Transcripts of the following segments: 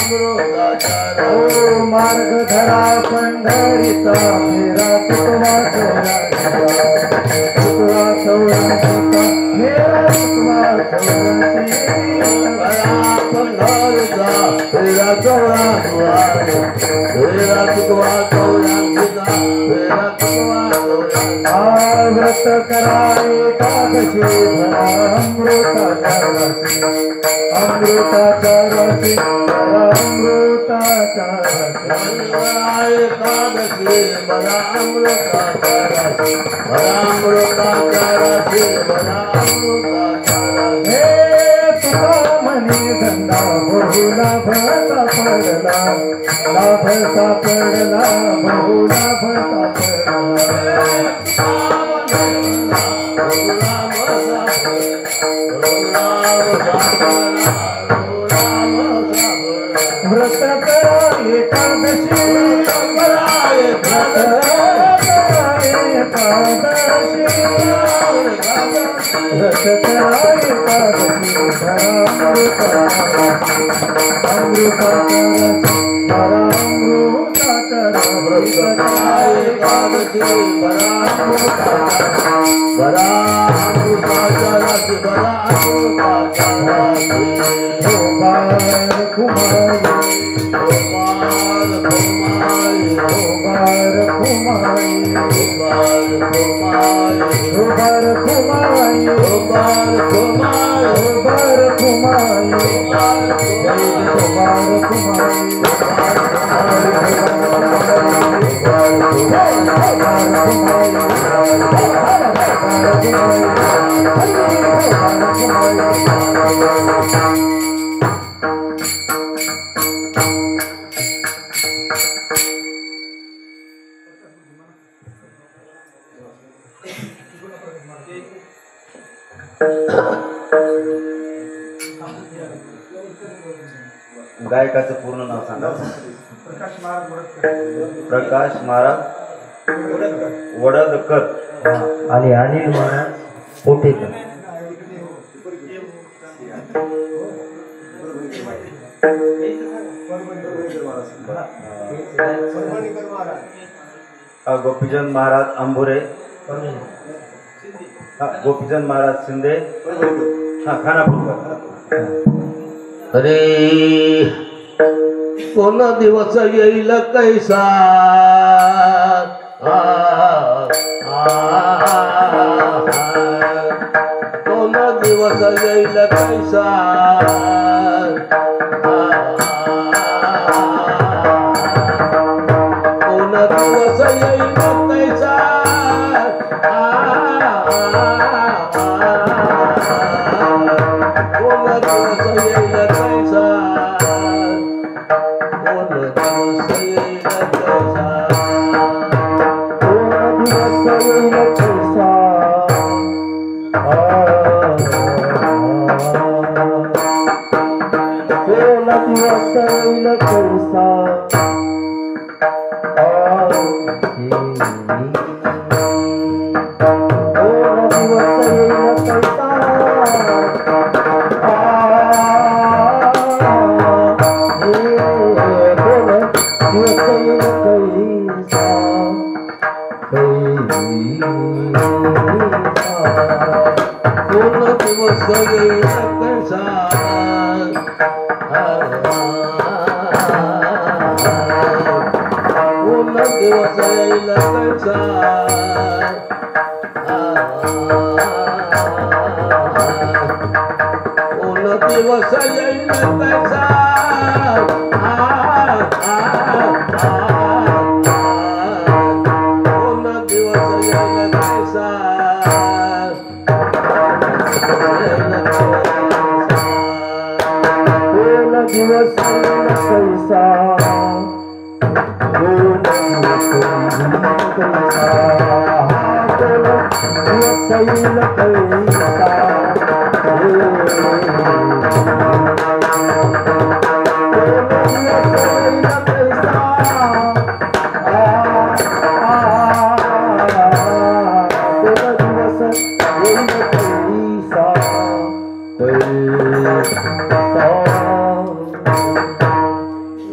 Amrota मार्ग धरा पंढरीचा मेरा तुकवा चौराचा मेरा तुकवा चौराची पंढरीचा मेरा चौरा मेरा तुकवा चौराचा मेरा तुकवा व्रत करा एकादशी भरा अमृताचा रसी अमृताचा रसी अमृताचा एकादशी भरा अमृताचा रसी भरा अमृताचा रसी भरा अमृताचा रसी हे तुका मनी धंदा बहु लाभ सापडला लाभ सापडला बहु लाभ सापडला व्रत करा एकादशी व्रत करा एकादशी गायकाचं पूर्ण नाव सांगा. प्रकाश महाराज वडदकर आणि अनिल महाराज पोटेकर. गोपीचंद महाराज अंबुरे गोपीचंद महाराज शिंदे खानापूरकर. अरे कोण दिवस येईल कैसा कोण दिवस येईल कैसा कोण दिवस येईल कैसा कोण दिवस येईल कैसा कोण दिवस येईल कैसा कोण दिवस येईल कैसा कोण दिवस येईल कैसा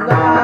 ना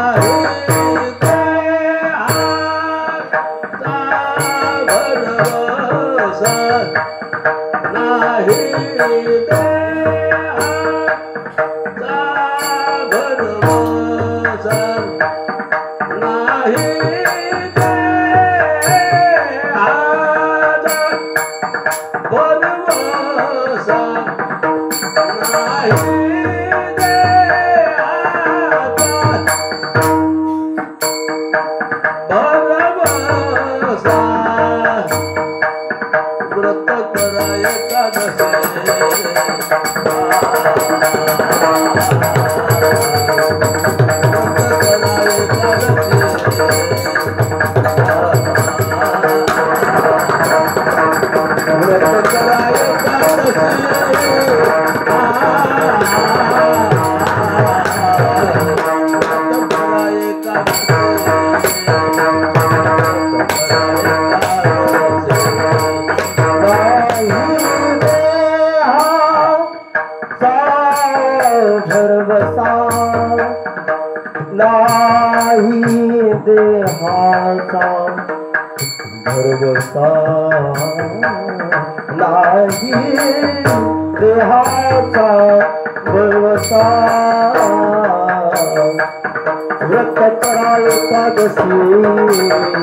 नाही देहाचा भरवसा नाही देहाचा भरवसा व्रत करा एकादशी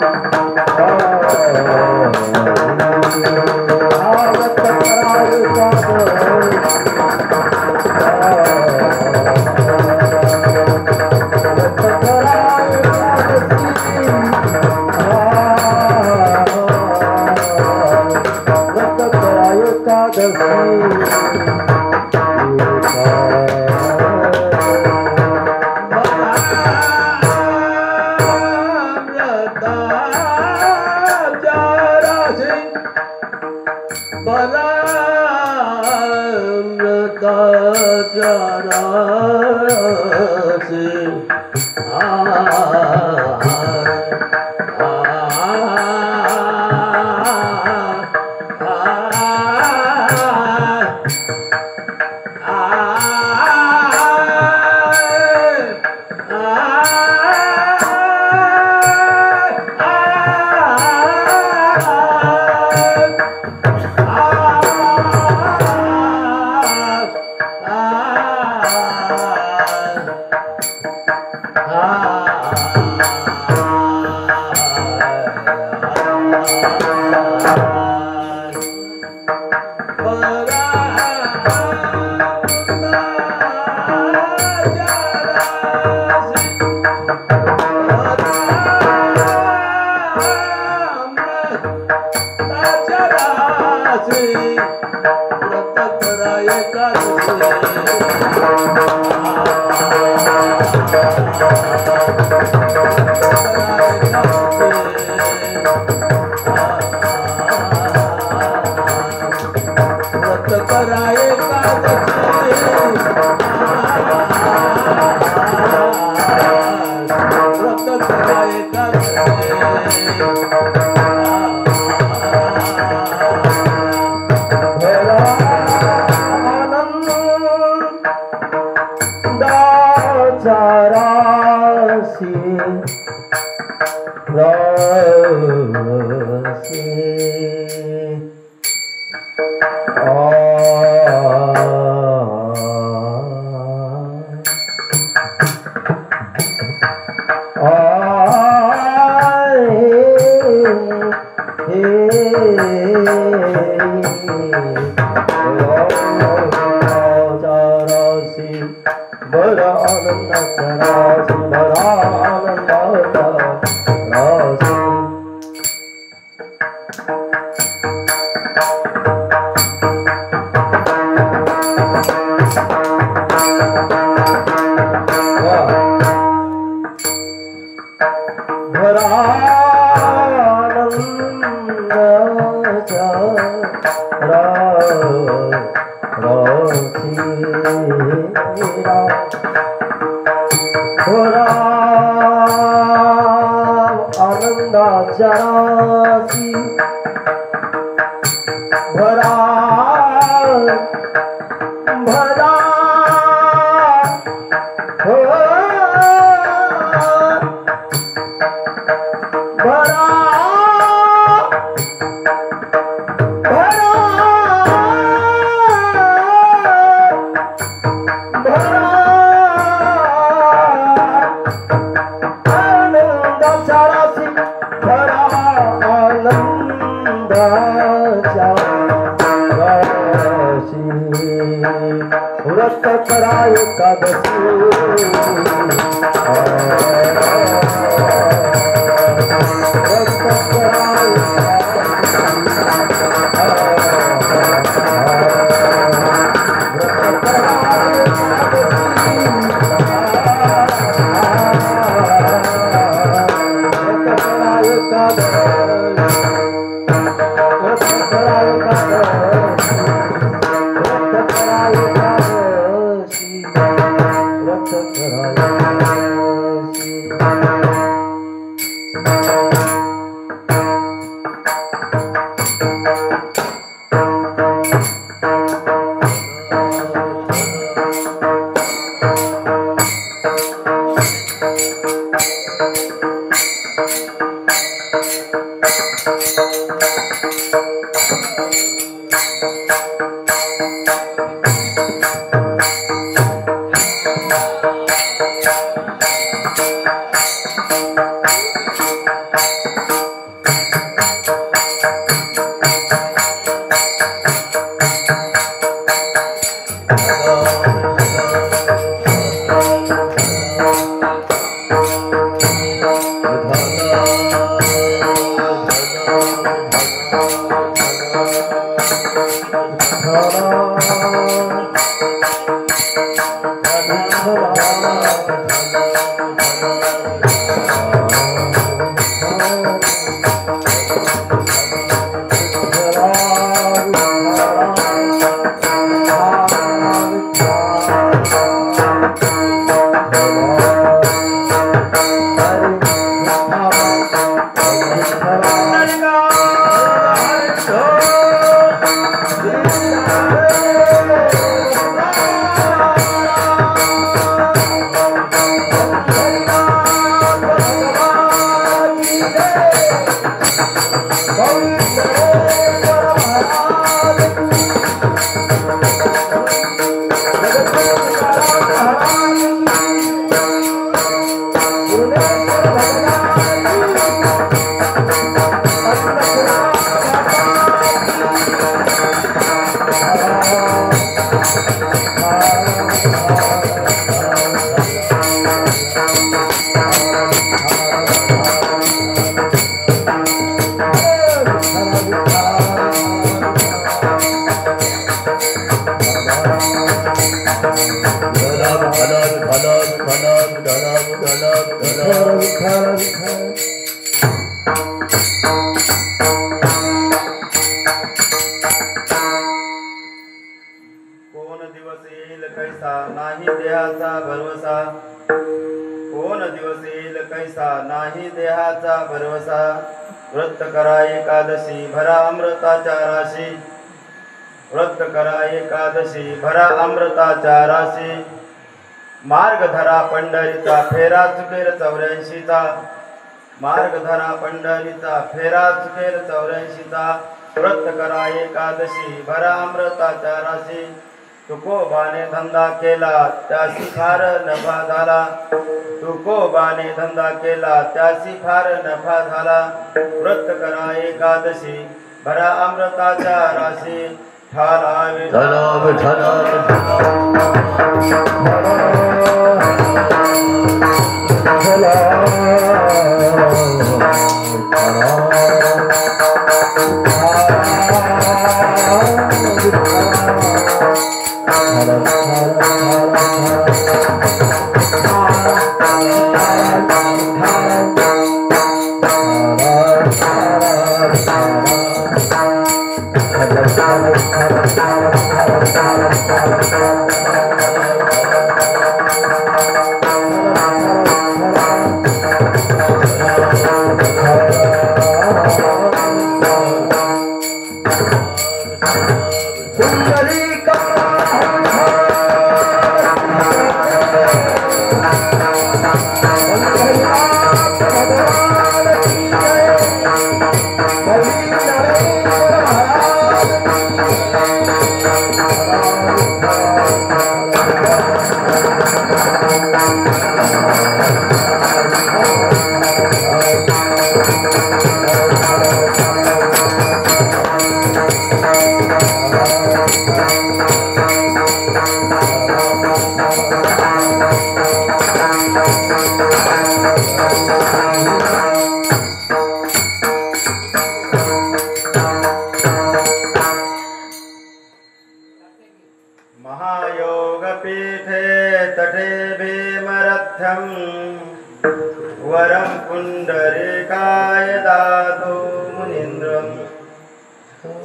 व्रत करा एकादशी अमृताच्या राशी व्रत करा एकादशी व्रत करा एकादशी भरा अमृताच्या राशी व्रत करा एकादशी भरा अमृताच्या राशी मार्ग धरा पंढरीचा फेरा चुकेल 84चा मार्ग धरा पंढरीचा फेरा चुकेल 84चा व्रत करा एकादशी भरा अमृताच्या राशी तुकोबाने धंदा केला त्यासी फार नफा झाला तुकोबाने धंदा केला त्यासी फार नफा झाला व्रत करा एकादशी भरा अमृताच्या राशी ठाला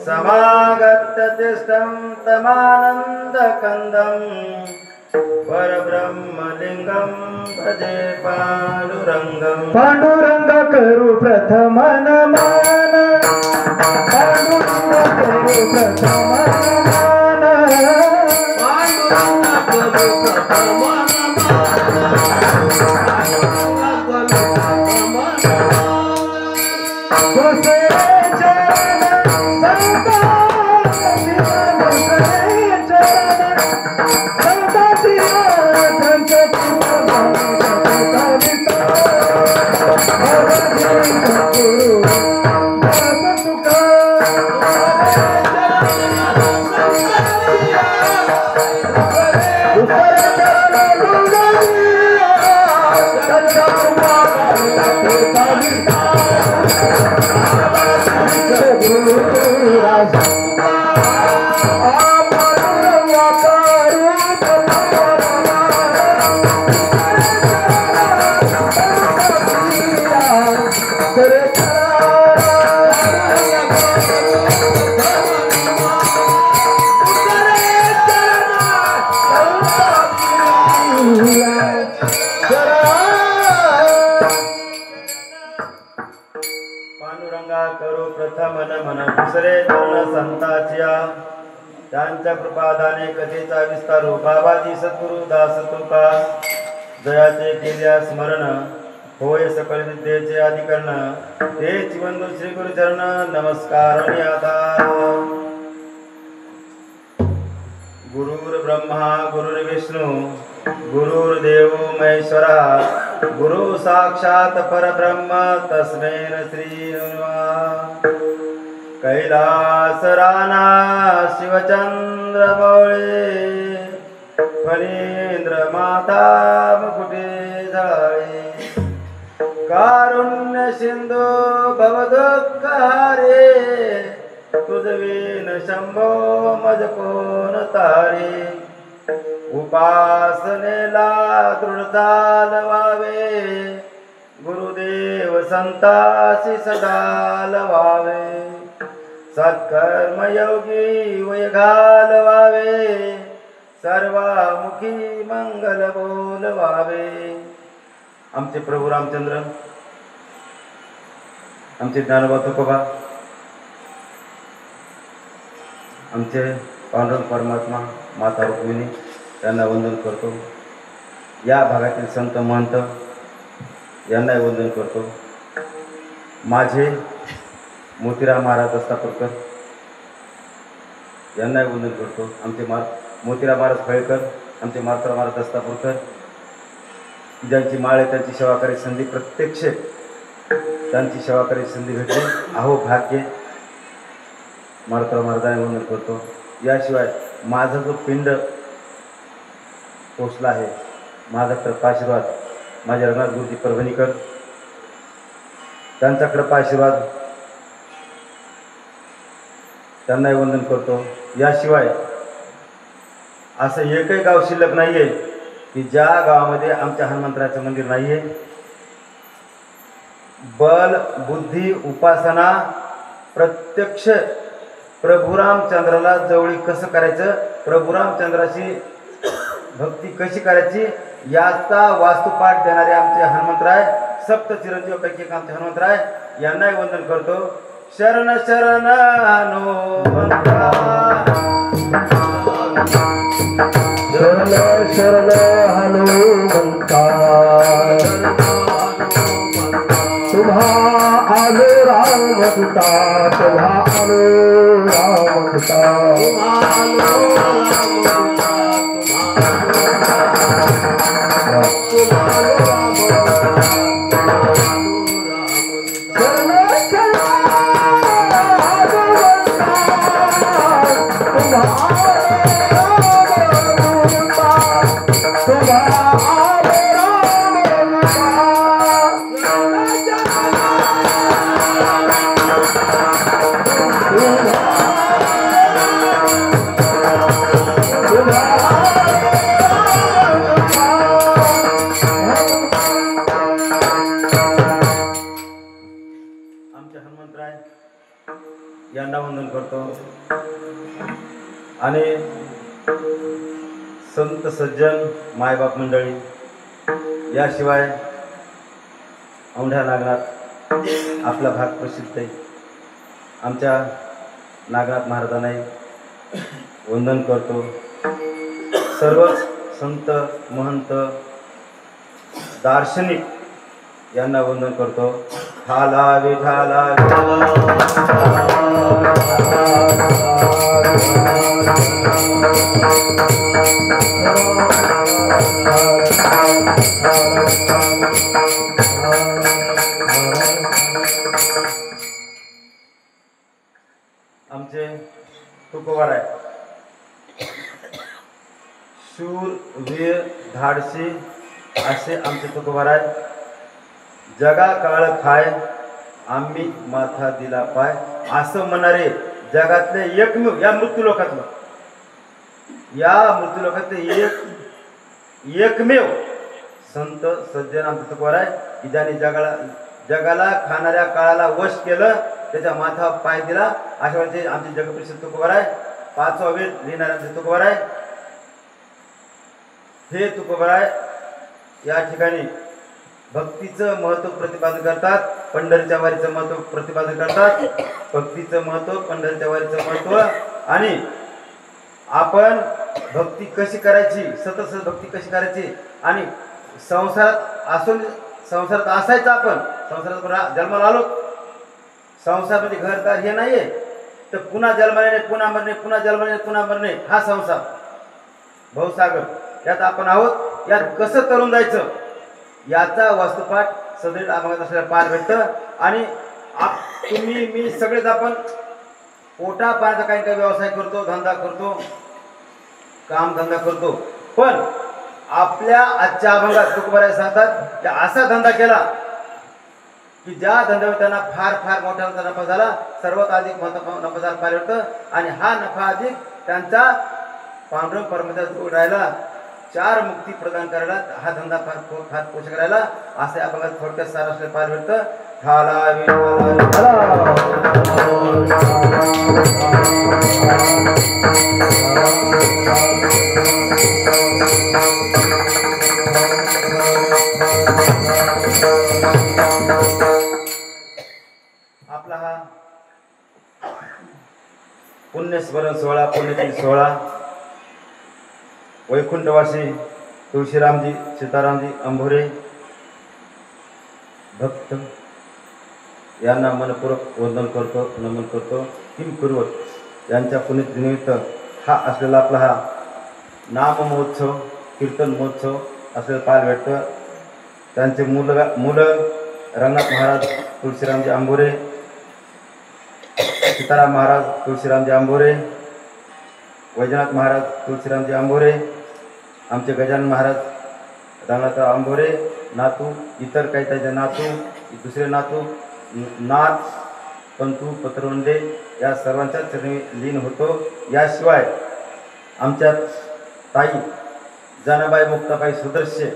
समागत्य तिष्ठं तमानन्दकन्दं परब्रह्मलिङ्गं भजे पाण्डुरङ्गं पांडुरंग करू प्रथम नमन पांडुरंग करू प्रथम नमन दुसरे चरण संतांची दुसरे चरण संतांची ग्रंथ पांडुरंगा करू प्रथम नमन दुसरे चरण संतांच्या त्यांच्या कृपादाने कथेचा विस्तारू बाबाजी सद्गुरु दास तुका जयाचे केल्या स्मरण होय सकळ विद्येचे अधिकरण तेच वंदू श्री गुरुचरण नमस्कार गुरुर् ब्रह्मा गुरुर्विष्णू गुरुर्देव महेश्वरा गुरु साक्षात परब्रह्म तस्मै श्री नमः कैलास राणा शिवचंद्र मौळे फणींद्र माता मुकुटे झळे कारुण्य सिंधू भवदुःखहारे तुझवीन शंभो मज कोण तारे उपासनेला दृढ चालवावे गुरुदेव संतासी सदा लवावे सत्कर्मयोगी वय घालवावे सर्वामुखी मंगल बोलवावे आमचे प्रभू रामचंद्र आमचे ज्ञानोबा तुकोबा आमचे पांडुरंग परमात्मा माता रुक्मिणी यांना वंदन करतो या भागातील संत महंत यांनाही वंदन करतो माझे मोतीराम महाराज दस्तापूरकर यांनाही वंदन करतो आमचे मोतीराम महाराज फळेकर आमचे मारुतराव महाराज दस्तापूरकर ज्यांची माळ आहे त्यांची सेवा करायची संधी प्रत्यक्ष त्यांची सेवा करायची संधी भेटली अहो भाग्य मारुतराव महाराजांनी वंदन करतो याशिवाय माझा जो पिंड पोचला आहे माझा कृपाशीर्वाद माझे रंगनाथ गुरुजी परभणीकर त्यांचा कृपाशीर्वाद त्यांनाही वंदन करतो याशिवाय असं एकही गाव शिल्लक नाही आहे की ज्या गावामध्ये आमच्या हनुमंतराचं मंदिर नाही आहे बल बुद्धी उपासना प्रत्यक्ष प्रभू रामचंद्राला जवळी कसं करायचं प्रभू रामचंद्राची भक्ती कशी करायची याचा वास्तुपाठ देणारे आमचे हनुमंतराय सप्त चिरंजीवापैकी एक आमचे हनुमंतराय यांनाही वंदन करतो शरण शरण हनुमंता शरण शरण हनुमंता तुम्हा आलो रामदूता तुम्हा आलो रामदूता आणि संत सज्जन मायबाप मंडळी, याशिवाय औंढ्या नागनाथ आपला भाग प्रसिद्ध आहे. आमच्या नागनाथ महाराजांनाही वंदन करतो. सर्वच संत महंत दार्शनिक यांना वंदन करतो. ठाला विठाला आमचे तुकोबार आहे. शूर वीर धाडसी असे आमचे तुकोबार आहे. जगा काळ खाय आम्ही माथा दिला पाय असं म्हणणारे जगातले एकमेव या मृत्यूलोकातलं एकमेव संत सज्जन आमचे तुकोबार आहे की ज्याने जगाला खाणाऱ्या काळाला वश केलं, त्याच्या माथा पाय दिला. अशा वेळेचे आमचे जगप्रसिद्ध तुकोबार आहे. 5वा वेद लिहिणारे आमचे तुकोबार आहे. हे तुकोबार आहे या ठिकाणी भक्तीचं महत्त्व प्रतिपादन करतात, पंढरीच्या वारीचं महत्त्व प्रतिपादन करतात. भक्तीचं महत्त्व, पंढरीच्या वारीचं महत्त्व आणि आपण भक्ती कशी करायची, सतत भक्ती कशी करायची आणि संसारात असायचं. आपण संसारात जन्माला आलो, संसारामध्ये घरदार हे नाहीये, तर पुन्हा जन्माने पुन्हा मरणे, पुन्हा जन्माने पुन्हा मरणे, हा संसार भवसागर यात आपण आहोत. यात कसं तरुण जायचं याचा वास्तुपाठ सदैव अभंगात असलेला पाहायला भेटतं. आणि तुम्ही मी सगळेच आपण पोटा पाण्याचा काही काही व्यवसाय करतो, धंदा करतो, काम धंदा करतो. पण आपल्या आजच्या अभंगात तुकोबाराय सांगतात की असा धंदा केला की ज्या धंद्यावर त्यांना फार फार मोठा नफा झाला, सर्वात अधिक नफा झाला पाहिलं होतं. आणि हा नफा अधिक त्यांचा पांडुरंग परमेश्वर राहिला, 4 मुक्ती प्रदान करायला, हा धंदा फार पोषक राहिला. असे अभंगात थोडक्यात सार असले पाहिलं होतं. ठाला आपला हा पुण्यस्मरण सोहळा, पुण्यतिथी सोहळा वैकुंठवासी तुळशीरामजी सीतारामजी अंभोरे भक्त यांना मनपूर्वक वंदन करतो, नमन करतो. किमपूर्वक यांच्या पुण्यतिथीनिमित्त हा असलेला आपला हा नाम महोत्सव, कीर्तन महोत्सव असलेलं पाहायला भेटतं. त्यांचे मुलं रंगनाथ महाराज तुळशीरामजी अंभोरे, सीताराम महाराज तुळशीरामजी अंभोरे, वैजनाथ महाराज तुळशीरामजी अंभोरे, आमचे गजानन महाराज रंगनाथराव अंभोरे, नातू, इतर काही त्याचे नातू, दुसरे नातू, नाथ, पंतू, पत्रवंडे या सर्वांच्या चरणी लीन होतो. याशिवाय आमच्या ताई जनाबाई मुक्ताबाई सुदर्शे,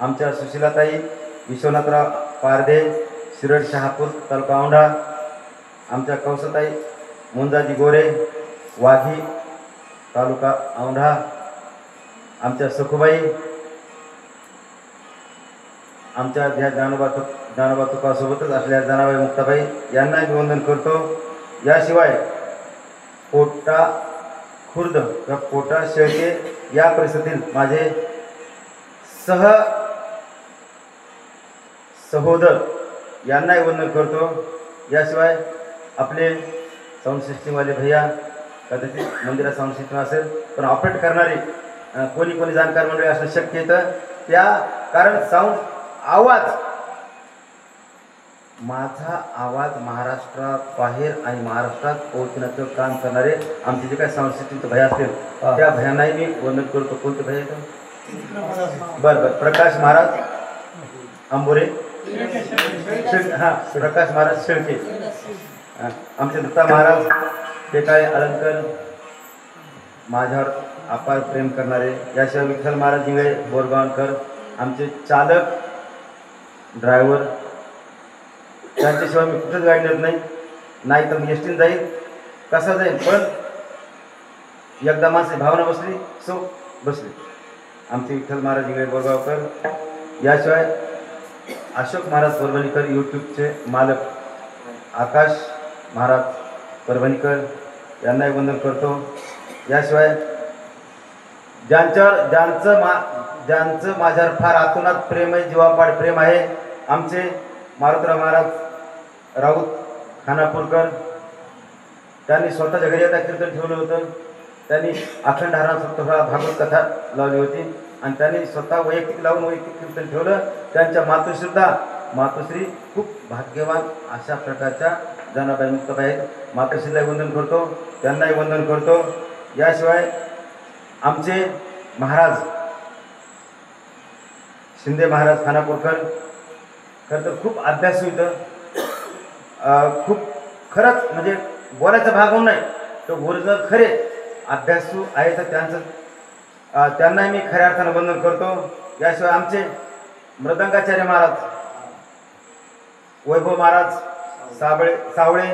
आमच्या सुशीलाताई विश्वनाथराव पारधे, शिरड शहापूर तालुका औंढा, आमच्या कौसताई मुंजाजी गोरे वाघी तालुका औंढा, आमच्या सखुबाई, आमच्या ज्या ज्ञानोबा तुकासोबतच असलेल्या जनाबाई मुक्ताबाई यांना मी वंदन करतो. याशिवाय पोटा खुर्द किंवा पोटा शेळके या परिसरातील माझे सहोदर यांनाही वंदन करतो. याशिवाय आपले साऊंड सिस्टीमवाले भैया, कदाचित मंदिरात साऊंड सिस्टीम असेल पण ऑपरेट करणारे कोणी जाणकार मंडळी असणं शक्य येतं. त्या कारण साऊंड आवाज, माझा आवाज महाराष्ट्रात बाहेर आणि महाराष्ट्रात पोहोचण्याचं काम करणारे आमचे जे काही साऊंड सिस्टीमचे भैया असतील त्या भैयांनाही मी वंदन करतो. कोणते भैया येतं? बरं, प्रकाश महाराज अंबोरे, हां प्रकाश महाराज शेळके, आमचे दत्ता महाराज ते काय अलंकर माझ्यावर अपार प्रेम करणारे. याशिवाय विठ्ठल महाराज इंगळे बोरगावकर, आमचे चालक ड्रायव्हर, त्यांच्याशिवाय मी कुठेच गाडी नेत नाही तर मी एसटीने जाईल. कसा जाईल, पण एकदा माणसाची भावना बसली सो बसली. आमचे विठ्ठल महाराज इंगळे बोरगावकर, याशिवाय अशोक महाराज परभणीकर यूट्यूबचे मालक आकाश महाराज परभणीकर यांनाही वंदन करतो. याशिवाय ज्यांचं माझ्यावर फार आतोनात प्रेम आहे, जीवापाड प्रेम आहे, आमचे मारुतराव महाराज राऊत खानापूरकर. त्यांनी स्वतःच्या घरी आता कीर्तन ठेवलं होतं. त्यांनी अखंड स्वतः भागवत कथा लावली होती आणि त्यांनी स्वतः वैयक्तिक लावून वैयक्तिक कीर्तन ठेवलं. त्यांच्या मातोश्री खूप भाग्यवान अशा प्रकारच्या जनाबाई मुक्ताबाई आहेत. मातोश्रीलाही वंदन करतो, त्यांनाही वंदन करतो. याशिवाय आमचे महाराज शिंदे महाराज खानापूरकर खरं तर खूप अभ्यासू होतं. खूप खरंच म्हणजे बोलायचा भाग होऊन नाही, तो ओरिजिनल खरे अभ्यासू आहे. तर त्यांनाही मी खऱ्या अर्थानं वंदन करतो. याशिवाय आमचे मृदंगाचार्य महाराज वैभव महाराज सावळे,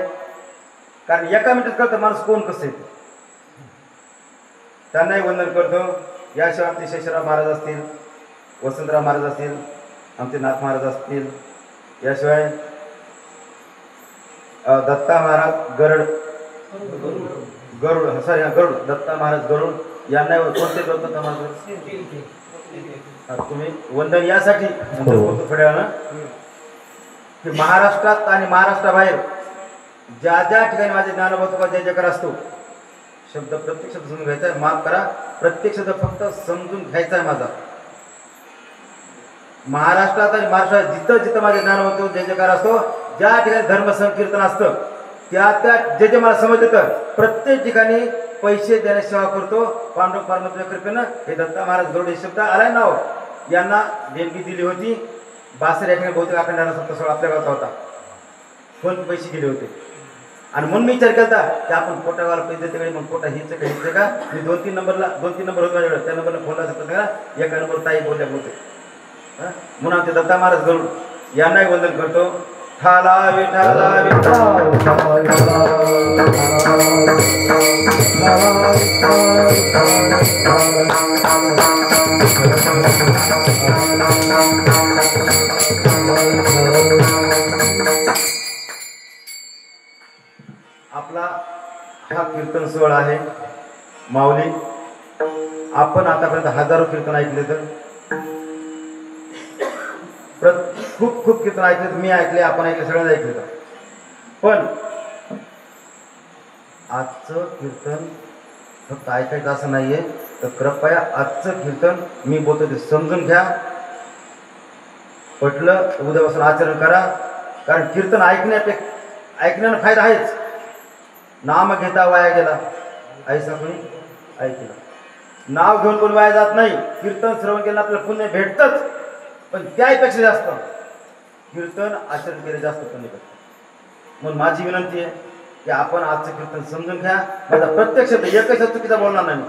कारण एका मिनिटात कळतं माणूस कोण कसं आहे, त्यांनाही वंदन करतो. याशिवाय आमचे शेषराव महाराज असतील, वसंतराव महाराज असतील, आमचे नाथ महाराज असतील. याशिवाय दत्ता महाराज गरुड दत्ता महाराज गरुड यांना कोणते दत्ता महाराज तुम्ही वंदन यासाठी बोलतो थोड्या वेळानं की महाराष्ट्रात आणि महाराष्ट्राबाहेर ज्या ज्या ठिकाणी माझे ज्ञानोबा जय जयकार असतो, शब्द प्रत्येक शब्द समजून घ्यायचा आहे. माफ करा, प्रत्येक शब्द फक्त समजून घ्यायचा आहे माझा. महाराष्ट्रात आणि महाराष्ट्रात जिथं जिथं माझे ज्ञानोबा जय जयकार असतो, ज्या ठिकाणी धर्म संकीर्तन असतं, त्या जे मला समजतं प्रत्येक ठिकाणी पैसे देण्याची सेवा करतो. पांडव परमात्म्या कृपेनं हे दत्ता महाराज गरुड हे शब्द आलाय नाव यांना देणगी दिली होती. 62 या ठिकाणी बहुतेक अखंड सप्ताह आपल्या गावचा होता, कोण पैसे दिले होते. आणि म्हणून मी विचार केला की आपण पोटावाला पैसे देते वेळी मग पोटा हिचं का हिचं का. मी 2-3 नंबर होत माझ्याकडे, त्या नंबरला फोन लावला का, एका नंबर ताई बोलल्या बोलते. म्हणून आमचे दत्ता महाराज गरुड यांनाही वंदन करतो. ठाला विठाला आपला हा कीर्तन सोहळा आहे. माऊली आपण आतापर्यंत हजारो कीर्तन ऐकले, तर खूप खूप कीर्तन ऐकले, मी ऐकले, आपण ऐकले, सगळ्यांना ऐकले. पण आजचं कीर्तन फक्त ऐकायचं असं नाहीये, तर कृपया आजचं कीर्तन मी बोलतो ते समजून घ्या. पटलं उद्यापासून आचरण करा, कारण कीर्तन ऐकण्यानं फायदा आहेच. नाम घेता वाया गेला ऐसा कोणी ऐकला. नाव घेऊन कोणी वाया जात नाही. कीर्तन श्रवण केलं आपल्याला पुण्य भेटतंच, पण त्यापेक्षा जास्त कीर्तन आचरण केले जास्त पुण्य भेटतं. म्हणून माझी विनंती आहे की आपण आजचं कीर्तन समजून घ्या. माझा प्रत्यक्ष एकच चुकीचा बोलणार नाही,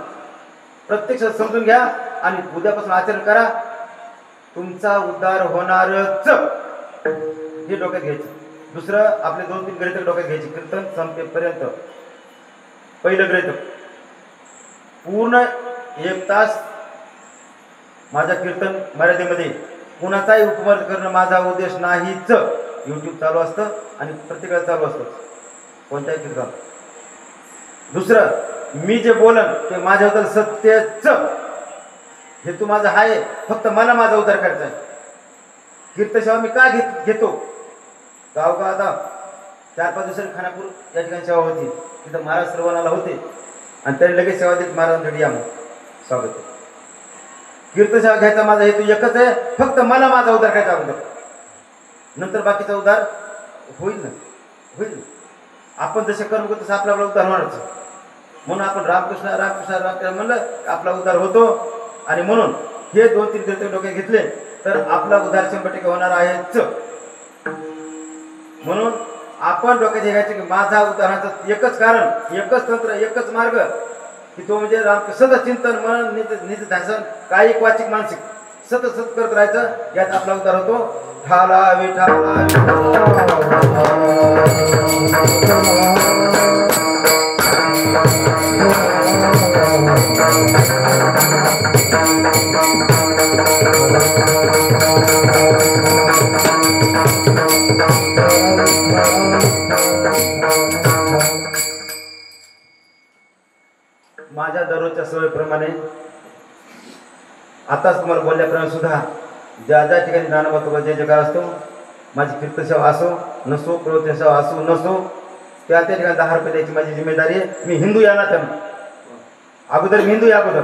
प्रत्यक्ष समजून घ्या आणि उद्यापासून आचरण करा. तुमचा उद्धार होणारच हे डोक्यात घ्यायचं. दुसरं आपले 2-3 गृहीतक डोक्यात घ्यायचे. कीर्तन संपेपर्यंत पहिलं गृहीतक पूर्ण 1 तास माझ्या कीर्तन मर्यादेमध्ये कुणाचाही उपमर्द करणं माझा उद्देश नाहीच. यूट्यूब चालू असतं आणि प्रत्येकाला चालू असतं कोणत्याही कीर्तन. दुसरं मी जे बोलन ते माझ्याबद्दल सत्यच हेतू माझा आहे, फक्त मला माझा उद्धार करायचा आहे. कीर्तसेवा मी का घेतो. गावगाव आता 4-5 दिवसांनी खानापूर या ठिकाणी सेवा होती, तिथं महाराज श्रवणाला होते आणि त्यांनी लगेच सेवा देत महाराजांकडे या मग स्वागत. कीर्तसेवा घ्यायचा माझा हेतू एकच आहे, फक्त मला माझा उद्धार करायचा अगोदर, नंतर बाकीचा उद्धार होईल ना. आपण जसे कर्म करतो तसं आपला उद्धार होणारच. म्हणून आपण रामकृष्ण रामकृष्ण रामकृष्ण म्हणलं आपला उद्धार होतो. आणि म्हणून हे 2-3 कीर्तन डोक्यात घेतले तर आपला उद्धार 100% होणार आहेच. म्हणून आपण डोक्यात घ्यायचे की माझा उद्धाराचं एकच कारण, एकच तंत्र, एकच मार्ग की तो म्हणजे सतत चिंतन, मनन, निज ध्यासन, कायिक वाचिक मानसिक सतत करत राहायचं. यात आपला उद्धार होतो. ठाला विठाला माझ्या दररोजच्या सवयीप्रमाणे आताच तुम्हाला बोलल्याप्रमाणे सुद्धा ज्या ज्या ठिकाणी ज्ञानोबा तुका जे जगा असतो, माझी कीर्तसेवा असो नसो, प्रवचनसेवा असो नसो, त्या ठिकाणी 10 रुपये द्यायची माझी जिम्मेदारी आहे. मी हिंदू या नात्यानं अगोदर मी हिंदू या अगोदर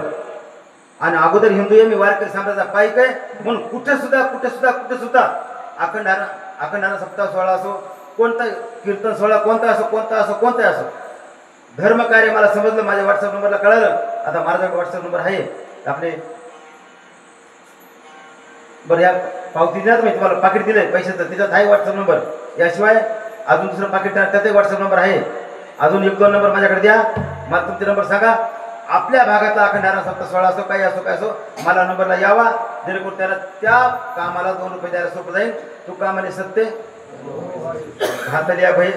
आणि अगोदर हिंदू आहे. मी वारकरी समाजाचा पाईक आहे म्हणून कुठे सुद्धा अखंडारा सप्ताह सोहळा असो, कोणता कीर्तन सोहळा कोणता असो धर्म कार्य मला समजलं. माझ्या व्हॉट्सअप नंबरला कळालं. आता माझ्याकडे व्हॉट्सअप नंबर आहे आपले. बरं या पावती द्या, मी तुम्हाला पाकिट दिलंय पैशाचं, त्याच्यात आहे व्हॉट्सअप नंबर. याशिवाय अजून दुसरं पाकिट त्यातही व्हॉट्सअप नंबर आहे. अजून 1-2 नंबर माझ्याकडे द्या. मला तुमचे नंबर सांगा. आपल्या भागातला अखंडारा सप्ताह सोहळा असो काही असो मला नंबरला यावा, जेणेकरून त्याला त्या कामाला 2 रुपये द्यायला सोपं जाईल. तू कामाने सत्य हाताला या भाई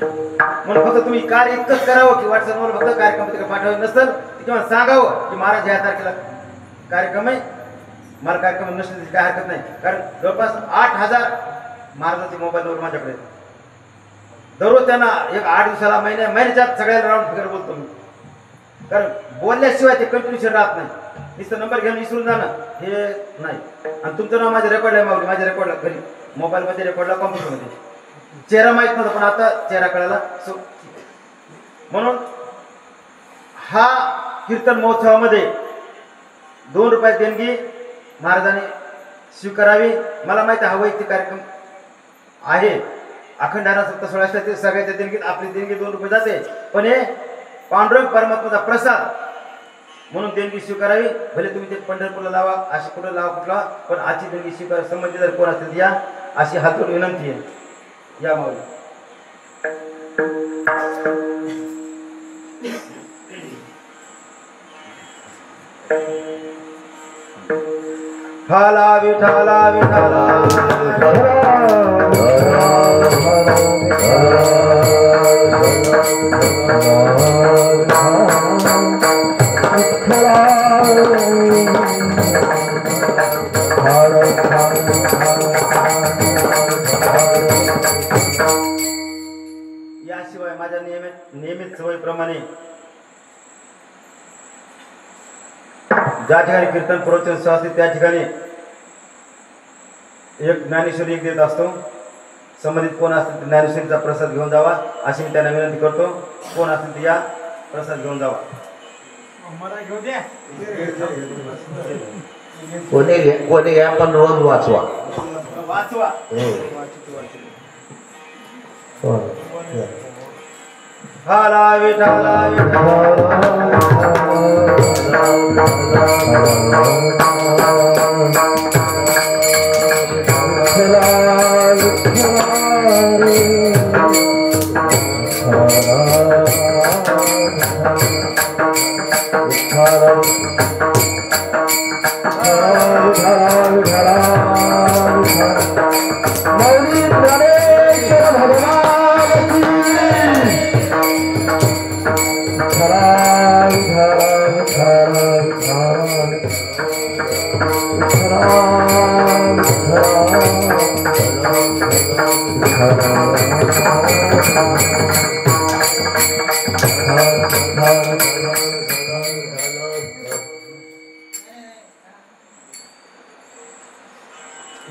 म्हणून फक्त तुम्ही कार्य इतकंच करावं की व्हॉट्सअपवर फक्त कार्यक्रम तिकडे पाठवायचं नसेल किंवा सांगावं की महाराज या तारखेला कार्यक्रम आहे, मला कार्यक्रम नसेल काय हरकत नाही. कारण जवळपास 8000 महाराजांचे मोबाईल नंबर माझ्याकडे. दररोज त्यांना एक 8 दिवसाला महिन्याच्या सगळ्याला राऊंड फिगर बोलतो मी. कारण बोलल्याशिवाय ते कंटिन्युशन राहत नाही. नुसतं नंबर घेऊन विसरून जाणं हे नाही. आणि तुमचं नाव माझ्या रेकॉर्डला आहे, माझ्या रेकॉर्डला घरी मोबाईलमध्ये रेकॉर्डला कॉम्प्युटरमध्ये. चेहरा माहीत नव्हता पण आता चेहरा कळाला. म्हणून हा कीर्तन महोत्सवामध्ये 2 रुपये देणगी महाराजांनी स्वीकारावी. मला माहिती आहे हा वैयक्तिक कार्यक्रम आहे. अखंडारा सप्ताह सोहळा असतात ते सगळ्याच्या देणगीत आपली देणगी 2 रुपये जाते. पण हे पांडुरंग परमात्माचा प्रसाद म्हणून देणगी स्वीकारावी. भले तुम्ही ते पंढरपूरला लावा, अशी कुठं लावा कुठला, पण आजची देणगी स्वीकार संबंधित जर कोण असतील या अशी हातून विनंती आहे. या माऊली ठाला विठाला विठाला याशिवाय माझ्या नियमित सवयीप्रमाणे ज्या ठिकाणी कीर्तन प्रवचन सेवा असते त्या ठिकाणी एक ज्ञानेश्वरी एक देत असतो. संबंधित कोण असतील ज्ञानेश्वरीचा प्रसाद घेऊन जावा अशी मी त्यांना विनंती करतो. कोण असतील ते या प्रसाद घेऊन जावा. कोणी घ्या पण रोज वाचवा. वाचवा. ठाला विठाला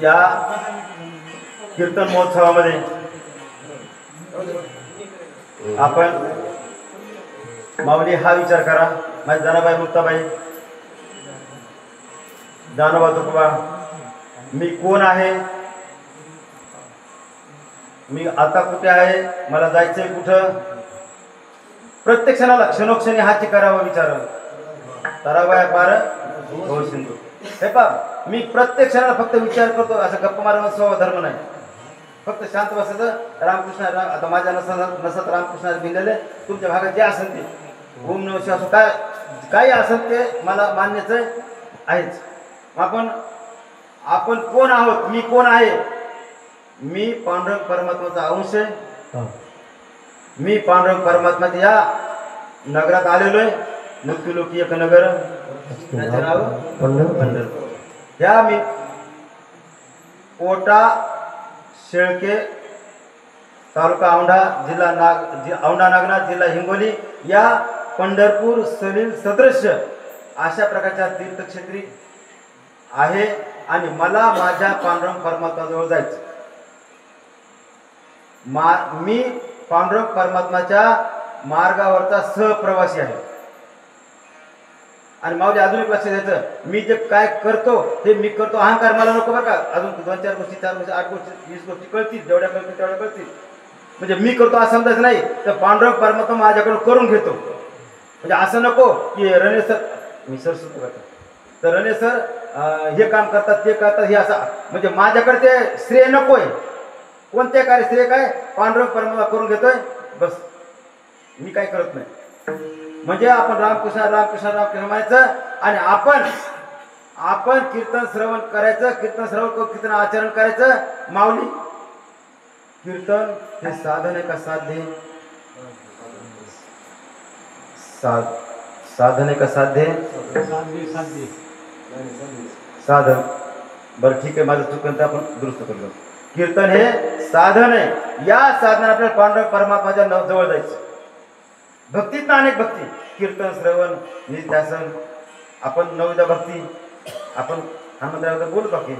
या कीर्तन महोत्सवामध्ये आपण माऊली हा विचार करा. माझी जनाबाई मुक्ताबाई जानोबा तुकोबा मी कोण आहे, मी आता कुठे आहे, मला जायचंय कुठं. प्रत्येक क्षणाला क्षणोक्षणी हाची करावा विचार. तरावया पार हो सिंधू. हे पा मी प्रत्येक क्षणाला फक्त विचार करतो. असं गप्पा मारण्याचा स्वभाव धर्म नाही. फक्त शांत बसायचं. रामकृष्ण आता माझ्या नसत रामकृष्ण भिनलेले तुमच्या भागात जे असेल ते ओम नमः शिवाय असो काय असेल ते मला मान्यच आहेच. आपण कोण आहोत, मी कोण आहे. मी पांडुरंग परमात्माचा अंश आहे. मी पांडुरंग परमात्माच्या या नगरात आलेलो आहे. मृत्यूलोकी एक नगर त्याचे नाव पंढरपूर. ह्या मी कोटा शेळके तालुका औंढा जिल्हा औंढा नागनाथ जिल्हा हिंगोली या पंढरपूर सलील सदृश्य अशा प्रकारच्या तीर्थक्षेत्री आहे आणि मला माझ्या पांडुरंग परमात्म्याजवळ जायचं. मी पांडुरंग परमात्म्याच्या मार्गावरचा सहप्रवासी आहे. आणि माऊली अजून एक लक्ष द्यायचं, मी जे काय करतो ते मी करतो, अहंकार मला नको बरं का. अजून 2-4 गोष्टी 4 गोष्टी 8 गोष्टी 20 गोष्टी कळतील, जेवढ्या कळतील तेवढ्या कळतील. म्हणजे मी करतो असं समजायचं नाही, तर पांडुरंग परमात्मा माझ्याकडून करून घेतो. म्हणजे असं नको की रणे सर मी सर सुद्धा करतो तर रणे सर हे काम करतात ते करतात हे असं, म्हणजे माझ्याकडे ते श्रेय नकोय. कोणत्या कार्य श्रेय काय पांडुरंग परमात्मा करून घेतोय बस, मी काय करत नाही. म्हणजे आपण रामकृष्ण रामकृष्ण रामकृष्ण म्हणायचं आणि आपण कीर्तन श्रवण करायचं, कीर्तन श्रवण करून कीर्तन आचरण करायचं. माऊली कीर्तन हे साधन आहे का साध्य? साधन आहे का साध्य? साधन. बरं ठीक आहे, माझं चुकन तर आपण दुरुस्त करतो. कीर्तन हे साधन आहे. या साधनाने आपल्याला पांडुरंग परमात्माच्या जवळ जायचं. भक्तीत ना अनेक भक्ती, कीर्तन श्रवण नित्यासन, आपण नवविधा भक्ती आपण हनुमंतराबद्दल बोलत बाकी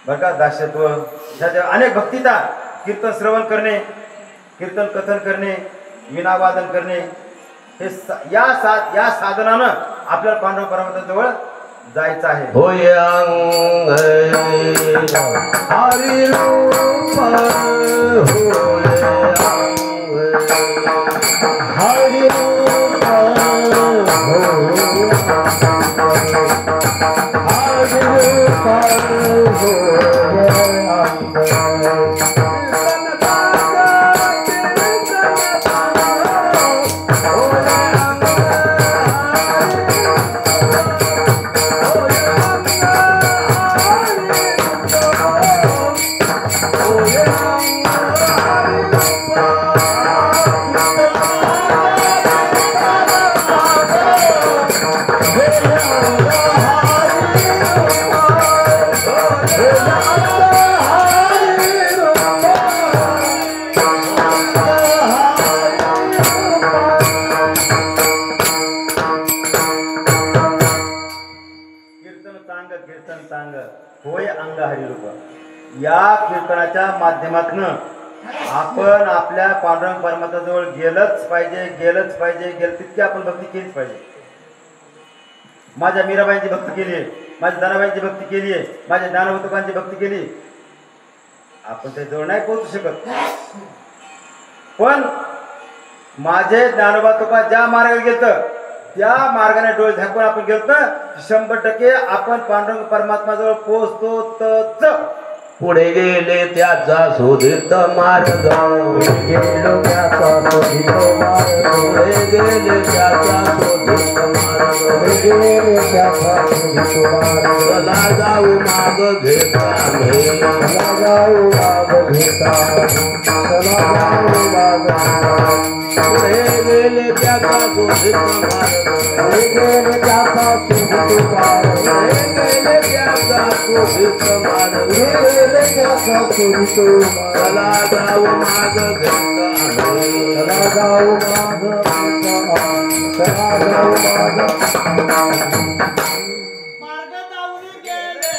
बरं का, दास्यत्व, ह्या अनेक भक्तीता. कीर्तन श्रवण करणे, कीर्तन कथन करणे, वीणावादन करणे, हे या साधनानं आपल्याला पांडुरंग परमात्म्याच्या जवळ जायचं आहे. होय अंग हरी रूप होय अंग हरी रूप या कीर्तनाच्या माध्यमातून आपण आपल्या पांडुरंग परमात्म्याजवळ गेलंच पाहिजे. तितकी आपण भक्ती केलीच पाहिजे. माझ्या मीराबाईंची भक्ती केली आहे, माझ्या दानाबाईंची भक्ती केली आहे, माझ्या ज्ञानोबा भक्ती केली. आपण त्याजवळ नाही पोहोचू शकत, पण माझे ज्ञानोबा तुका ज्या मार्गाने गेलं त्या मार्गाने डोळे झाकून आपण गेलो तर 100% आपण पांडुरंग परमात्म्याजवळ पोहोचतो. पुढे गेले त्याचा शोधित मार्ग, गेलो त्याचा शोधित मार्ग, पुढे गेले त्याचा शोधित मार्ग, गेले त्याचा शोधित मार्ग. चला जाऊ माग घेता चला जाऊ माग घेता, चला जाऊ माग. पुढे गेले त्याचा शोधित मार्ग, पुढे गेले त्याचा शोधित मार्ग, गेले त्याचा शोधित मार्ग, चला जाऊ माग घेता चला जाऊ माग चला जाऊ माग. मार्ग जाऊन गेले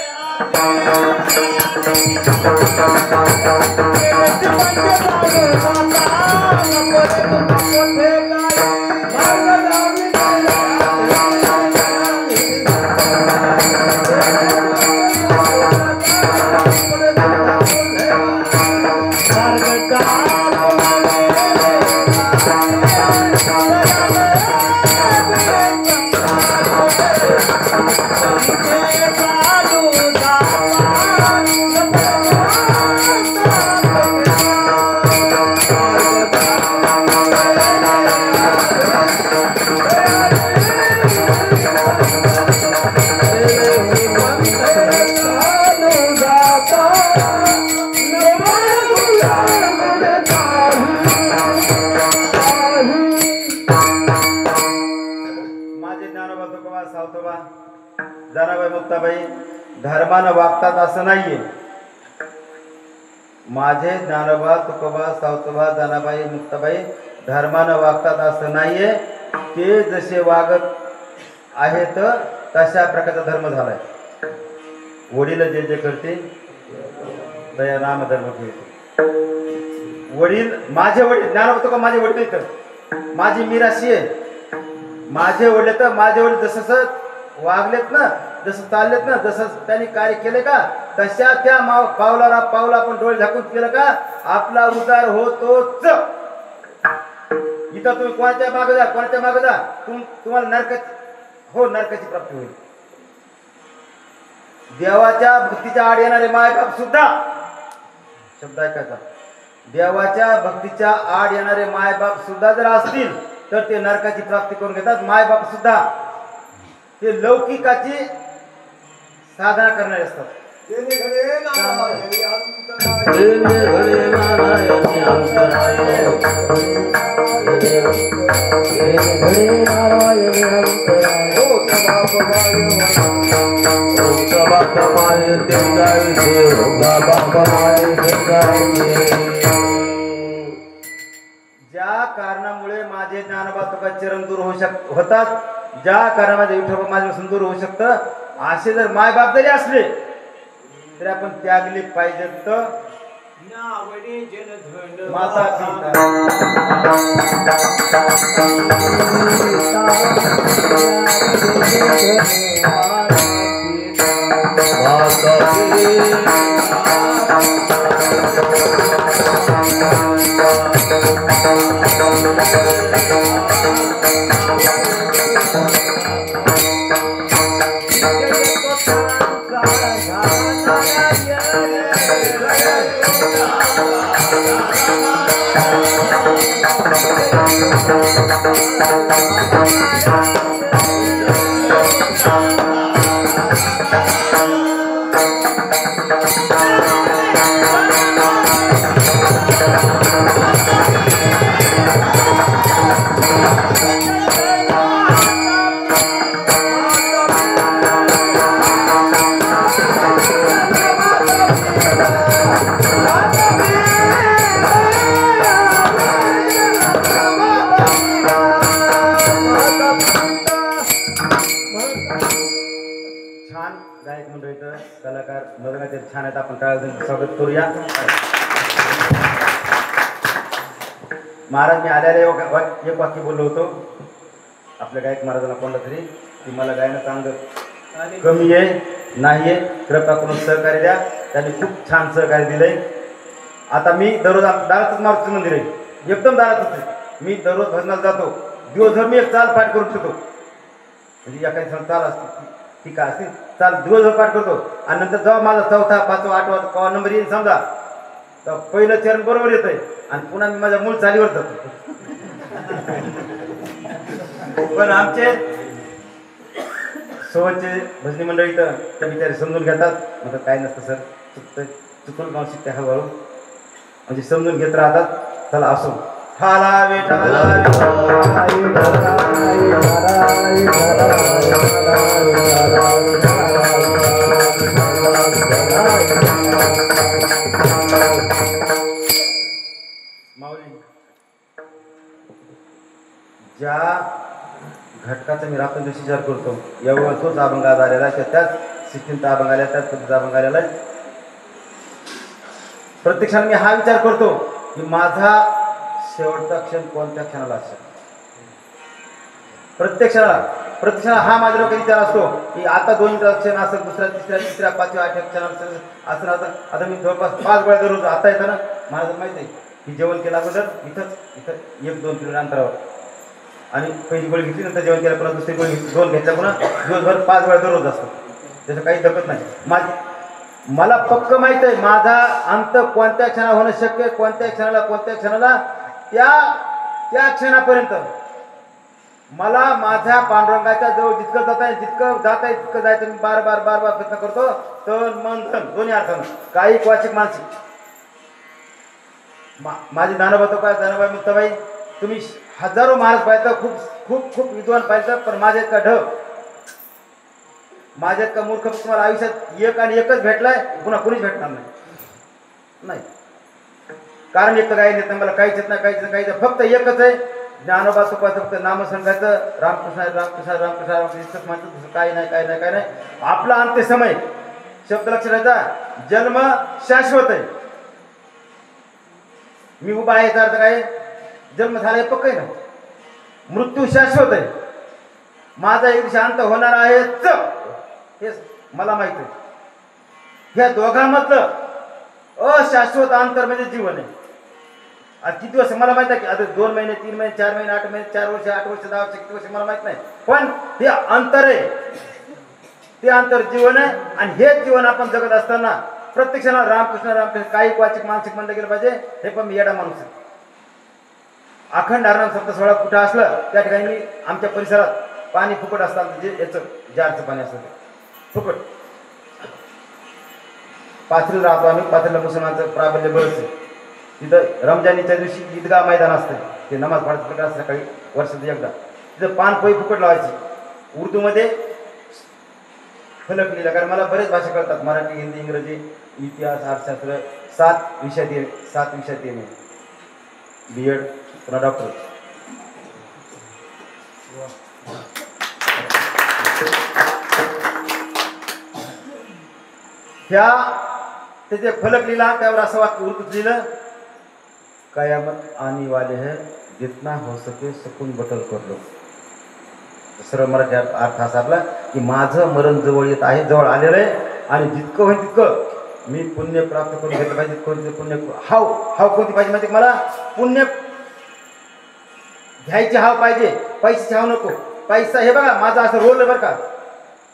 जनाबाई मुक्ताबाई धर्मानं वागतात असं नाहीये. माझे ज्ञानोबा तुकोबा सावतोबा जनाबाई मुक्ताबाई धर्मानं वागतात असं नाहीये. ते जसे वागत आहेत तशा प्रकारचा धर्म झालाय. वडील जे जे करते तया नाम धर्म ठेवते. वडील माझे वडील ज्ञान होतो का माझे वडील तर माझी मिराशी आहे. माझे वडील तर माझे वडील जसं वागलेत ना, जसं चाललेत ना, जसं त्यांनी कार्य केले का तशा त्या पावला पावला आपण डोळे झाकून केलं का आपला उद्धार होतोच. इथं तुम्ही कोणाच्या मागे जा, कोणाच्या मागे जा, तुम्हाला नरकाची प्राप्ती होईल. देवाच्या भक्तीच्या आड येणारे मायबाप सुद्धा, शब्द ऐकायचा, देवाच्या भक्तीच्या आड येणारे मायबाप सुद्धा जर असतील तर ते नरकाची प्राप्ती करून घेतात. मायबाप सुद्धा ते लौकिकाची साधना करणारे असतात. ज्या कारणामुळे माझे ज्ञानोबा तुका चरण दूर होतात, ज्या कारणामध्ये विठोबा माझ्यापासून दूर होऊ शकतं, असे जर मायबाप जरी असले तरी आपण त्यागले पाहिजे. तर माता पिता कलाकार मदनाचे छान आहेत. आपण टाळ्या स्वागत करूया. महाराज मी आल्याला एक वाक्य बोललो होतो आपल्या गायक महाराजांना कोणता तरी की मला गायनं चांगलं कमी आहे नाही आहे, कृपा करून सहकार्य द्या. त्यांनी खूप छान सहकार्य दिलंय. आता मी दररोज दारातच मारुतीचं मंदिर आहे, एकदम दारातच आहे. मी दररोज भजनाला जातो. दिवसभर मी एक चाल पाठ करून ठेवतो. म्हणजे या काही चाल असते ठीक आहे असतील चाल दिवसभर पाठ करतो. आणि नंतर जेव्हा माझा 4था 5वा 8वा कवा नंबर येईल समजा तर पहिलं चरण बरोबर येत आहे आणि पुन्हा मी माझ्या मूळ चालीवर जातो. पण आमचे सोबतचे भजनी मंडळी तर त्या बिचारे समजून घेतात. मग काय नसतं सर, चुकून गाव शिकते हळूहळू म्हणजे समजून घेत राहतात. चला असो हाला वेटाला माऊली. ज्या घटकाचा मी रात्रंदिवशी विचार करतो एवढा तोच अभंग आज आलेला आहे, त्याच सिस्टीमचा अभंग आलेला, त्याच पद्धतीचा अभंग आलेला आहे. प्रत्यक्षाने मी हा विचार करतो की माझा शेवटचा क्षण कोणत्या क्षणाला असेल. प्रत्यक्षाला हा माझ्या डोक्यात विचार असतो की आता 2 क्षण असेल, दुसऱ्या तिसऱ्या 5व्या 8व्या क्षण असं आता मी जवळपास 5 वेळा दररोज आता येतं ना. मला माहिती आहे की जेवण केलं अगोदर इथं 1-2 किलोमीटर अंतरावर आणि पहिली गोळी घेतली, नंतर जेवण केलं, पुन्हा दुसरी गोळी घेतली, 2 घेतल्या, पुन्हा दिवसभर 5 वेळा दररोज असतो. त्याचं काही दखत नाही. मला पक्क माहित आहे माझा अंत कोणत्या क्षणाला होणं शक्य आहे, कोणत्या क्षणाला त्या क्षणापर्यंत मला माझ्या पांडुरंगाच्या जवळ जितकं जाता येईल तितकं जायचं. मी बार बार प्रयत्न करतो. तन मन धन दोन्ही अर्थानं, काही वाचिक मानसिक. माझी ज्ञानोबा तो काय ज्ञानोबा मुक्ताबाई तुम्ही हजारो महाराज पाहिजे, खूप विद्वान पाहिजे, पण माझ्या इतका ढ माझ्या इतका मूर्ख तुम्हाला आयुष्यात एक आणि एकच भेटलाय, पुन्हा कोणीच भेटणार नाही. कारण एक तर काही नाही, मला काहीच येत नाही, काहीच फक्त एकच आहे ज्ञानोबा तुपाचं फक्त नामसंघाचं रामकृष्ण रामकृष्ण रामकृष्ण रामकृष्ण म्हणतो तसं काही नाही काही नाही काही नाही. आपला अंत्य समय शब्द लक्षात ठेवायचा. जन्म शाश्वत आहे. मी उभा आहे याचा अर्थ काय? जन्म झाला हे पक्क आहे ना. मृत्यू शाश्वत आहे. माझा एक दिवशी अंत होणार आहेच हे मला माहित आहे. ह्या दोघांमधलं अशाश्वत अंतर म्हणजे जीवन आहे. आता किती वर्ष मला माहित आहे की आता 2 महिने 3 महिने 4 महिने 8 महिने 4 वर्ष 8 वर्ष 10 वर्ष किती वर्ष मला माहित नाही. पण हे अंतर आहे. ते अंतर जीवन आहे. आणि हेच जीवन आपण जगत असताना प्रत्यक्षाला रामकृष्ण रामकृष्ण काही वाचिक मानसिक म्हणलं गेलं पाहिजे. हे पण मी येडा माणूस आहे. अखंड हरनाम सप्त 16 कुठं असलं त्या ठिकाणी मी आमच्या परिसरात पाणी फुकट असतात जे याचं जारचं पाणी असतं ते फुकट. पाथरीला राहतो आम्ही. पाथरीला मुसलमानचं प्राबल्य बरंच आहे. तिथं रमजानीच्या दिवशी ईदगाह मैदान असतं. ते नमाज पढायचं असतं सकाळी वर्षात एकदा. तिथं पान पोई फुकट लावायची. उर्दूमध्ये फलक लिहिला. कारण मला बरेच भाषा कळतात. मराठी हिंदी इंग्रजी इतिहास अर्थशास्त्र 7 विषयात येणे. BEd पुन्हा डॉक्टर. ह्या त्याचे फलक लिहिला. त्यावर असं वाक्य उर्दूत लिहिलं, कयामत आने वाले है जितना हो सके सकून बटल कर लो. सरळ मराठी अर्थ असा आपला की माझं मरण जवळ येत आहे, जवळ आलेलं आहे. आणि जितकं होईल तितकं मी पुण्य प्राप्त करून घेतलं पाहिजे. कोणते पुण्य हाव कोणती पाहिजे माहिती? मला पुण्य घ्यायची हाव पाहिजे. पैशाची हाव नको. पैसा हे बघा माझा असं रोल आहे बरं का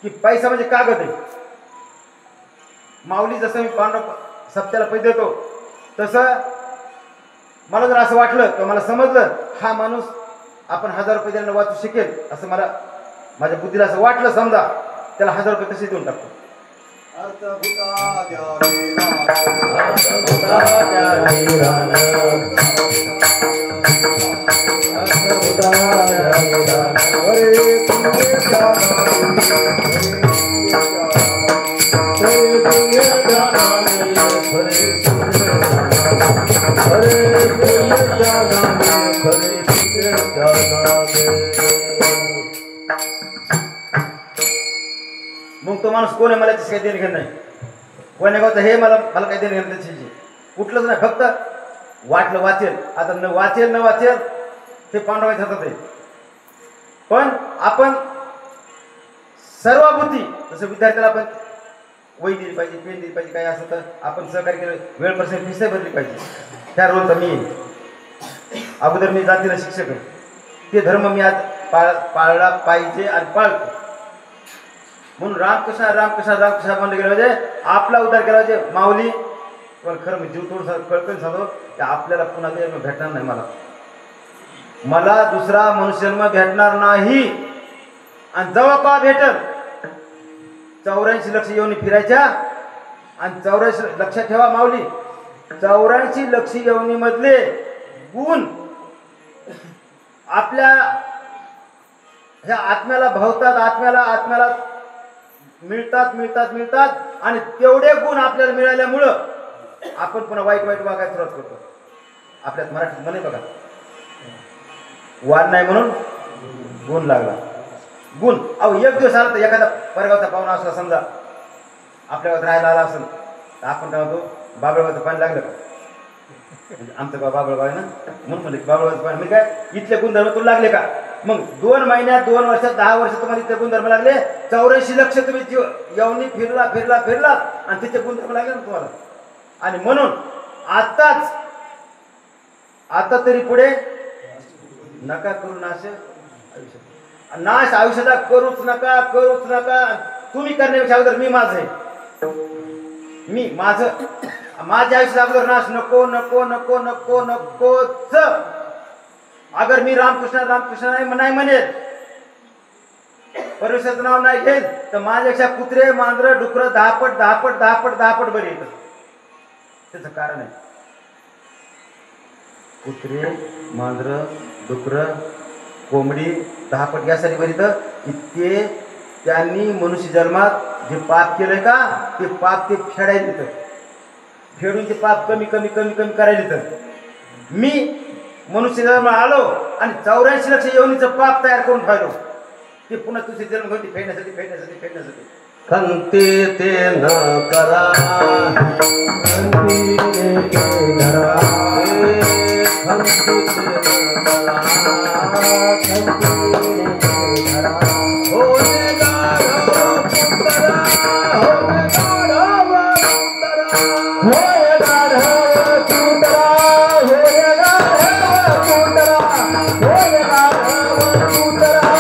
की पैसा म्हणजे कागद आहे. माऊली जसं मी पांडव सप्त्याला पैसे देतो तसं मला जर असं वाटलं किंवा मला समजलं हा माणूस आपण 1000 रुपये द्यायला वाचू शकेल असं मला माझ्या बुद्धीला असं वाटलं समजा, त्याला 1000 रुपये तसे देऊन टाकतो. मग तो माणूस कोण आहे मला त्याची काही देणं घेणं नाही. कोण्या गावचं हे मला काही देणं घेणं त्याची कुठलंच नाही. फक्त वाटलं वाचेल. आता न वाचेल हे पांडवाच्या हातात आहे. पण आपण सर्वभूती जसं विद्यार्थ्याला आपण वही दिली पाहिजे, पेन दिली पाहिजे, काही असं तर आपण सहकार्य केलं. वेळ पर्सेंट फीस भरली पाहिजे. त्या रोलचा मी अगोदर मी जातीला शिक्षक आहे. ते धर्म मी आज पाळला पाहिजे आणि पाळतो. म्हणून रामकृष्ण रामकृष्ण रामकृष्ण म्हणलं गेलं पाहिजे. आपला उद्धार केला पाहिजे. माऊली पण खरं मी जीव तोडून कळकळून सांगतो की आपल्याला पुन्हा ते भेटणार नाही. मला दुसरा मनुष्यजन्म भेटणार नाही. आणि जेव्हा का भेटल 84 लक्ष येऊन फिरायच्या. आणि 84 लक्षात ठेवा माऊली 84 लक्ष येऊनी मधले गुण आपल्या ह्या आत्म्याला भावतात. आत्म्याला मिळतात आणि तेवढे गुण आपल्याला मिळाल्यामुळं आपण पुन्हा वाईट वागायला सुरुवात करतो. आपल्यात मराठीत म्हणे बघा, वाद नाही म्हणून गुण लागला. गुण अहो एक दिवस आला तर एखादा परगावचा पाहुणा असला समजा आपल्या गावात राहायला आला असेल तर आपण काय म्हणतो बाबळगावचं पाणी लागलं का? म्हणजे आमचं गाव बाबळगाव आहे ना म्हणून म्हणले बाबळगावचं पाणी म्हणजे काय इथले गुणधर्म तुला लागले का? मग 2 महिन्यात 2 वर्षात 10 वर्ष तुम्हाला इथले गुणधर्म लागले. 84 लक्ष तुम्ही येऊन फिरला आणि तिथे गुणधर्म लागले ना तुम्हाला. आणि म्हणून आता तरी पुढे नका करू नाश आयुष्याचा करूच नका. तुम्ही करण्यापेक्षा अगोदर मी माझ्या आयुष्याचा अगोदर नाश नकोच. अगर मी रामकृष्ण नाही म्हणेल परमेश्वराचं नाव नाही घेईल तर माझ्यापेक्षा कुत्रे मांजरं डुकरं 10 पट बरे येतात. त्याचं कारण आहे कुत्रे मांजरं डुकरं कोंबडी 10 पट यासाठी बरी तर की ते त्यांनी मनुष्य जन्मात जे पाप केलंय का ते पाप ते फेडायला येतं. फेडून ते पाप कमी करायला येतं. मनुष्य जन्म आलो आणि 84 लक्ष योनीचं पाप तयार करून ठेवलो ते पुन्हा तुझे जन्म घेऊन फेडण्यासाठी खंती ते न करा खंती ते धरा खंती ते न करा खंती ते धरा होने गाढव पुतरा होने गाढव पुतरा होय गाढव पुतरा होय गाढव पुतरा होय गाढव पुतरा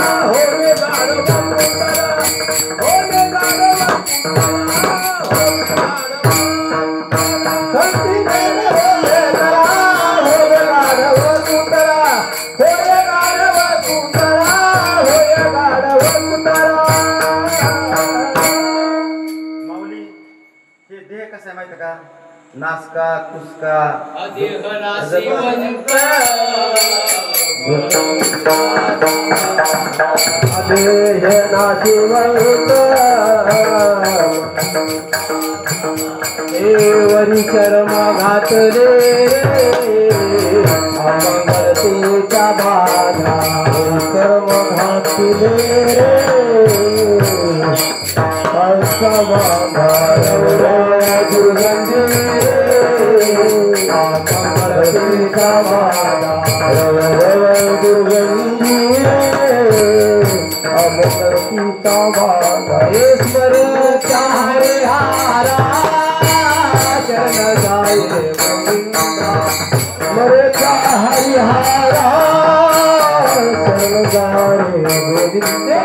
होय गाढव पुतरा खंती ते न करा होने गाढव पुतरा होने गाढव माऊली हे देह कसं आहे माहिती का नासका कुसका वरी चर्म घातले अमंगलतेच्या बाधा चर्म घातले दुर्गंधी अमंगलतेच्या बाधा दुर्गंधी अमंगलतेच्या बाधा ईश्वर चाहे हारा जाए गोविंदा मरे का हरिहारा शरण जाए गोविंदा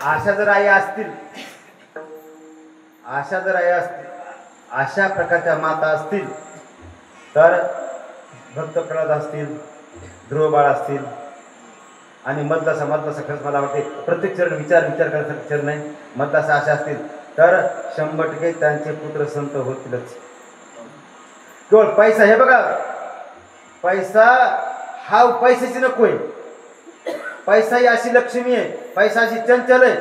अशा जर आई असतील अशा प्रकारच्या माता असतील तर भक्त प्रल्हाद असतील ध्रुवबाळ असतील आणि मधलासा खरंच मला वाटते प्रत्येक चरण विचार करण्यासाठी चरण नाही मधलासा अशा असतील तर 100% त्यांचे पुत्र संत होतीलच. केवळ पैसा हे बघा पैसा हा पैशाची नकोय पैसा ही अशी लक्ष्मी आहे पैसा अशी चंचल आहे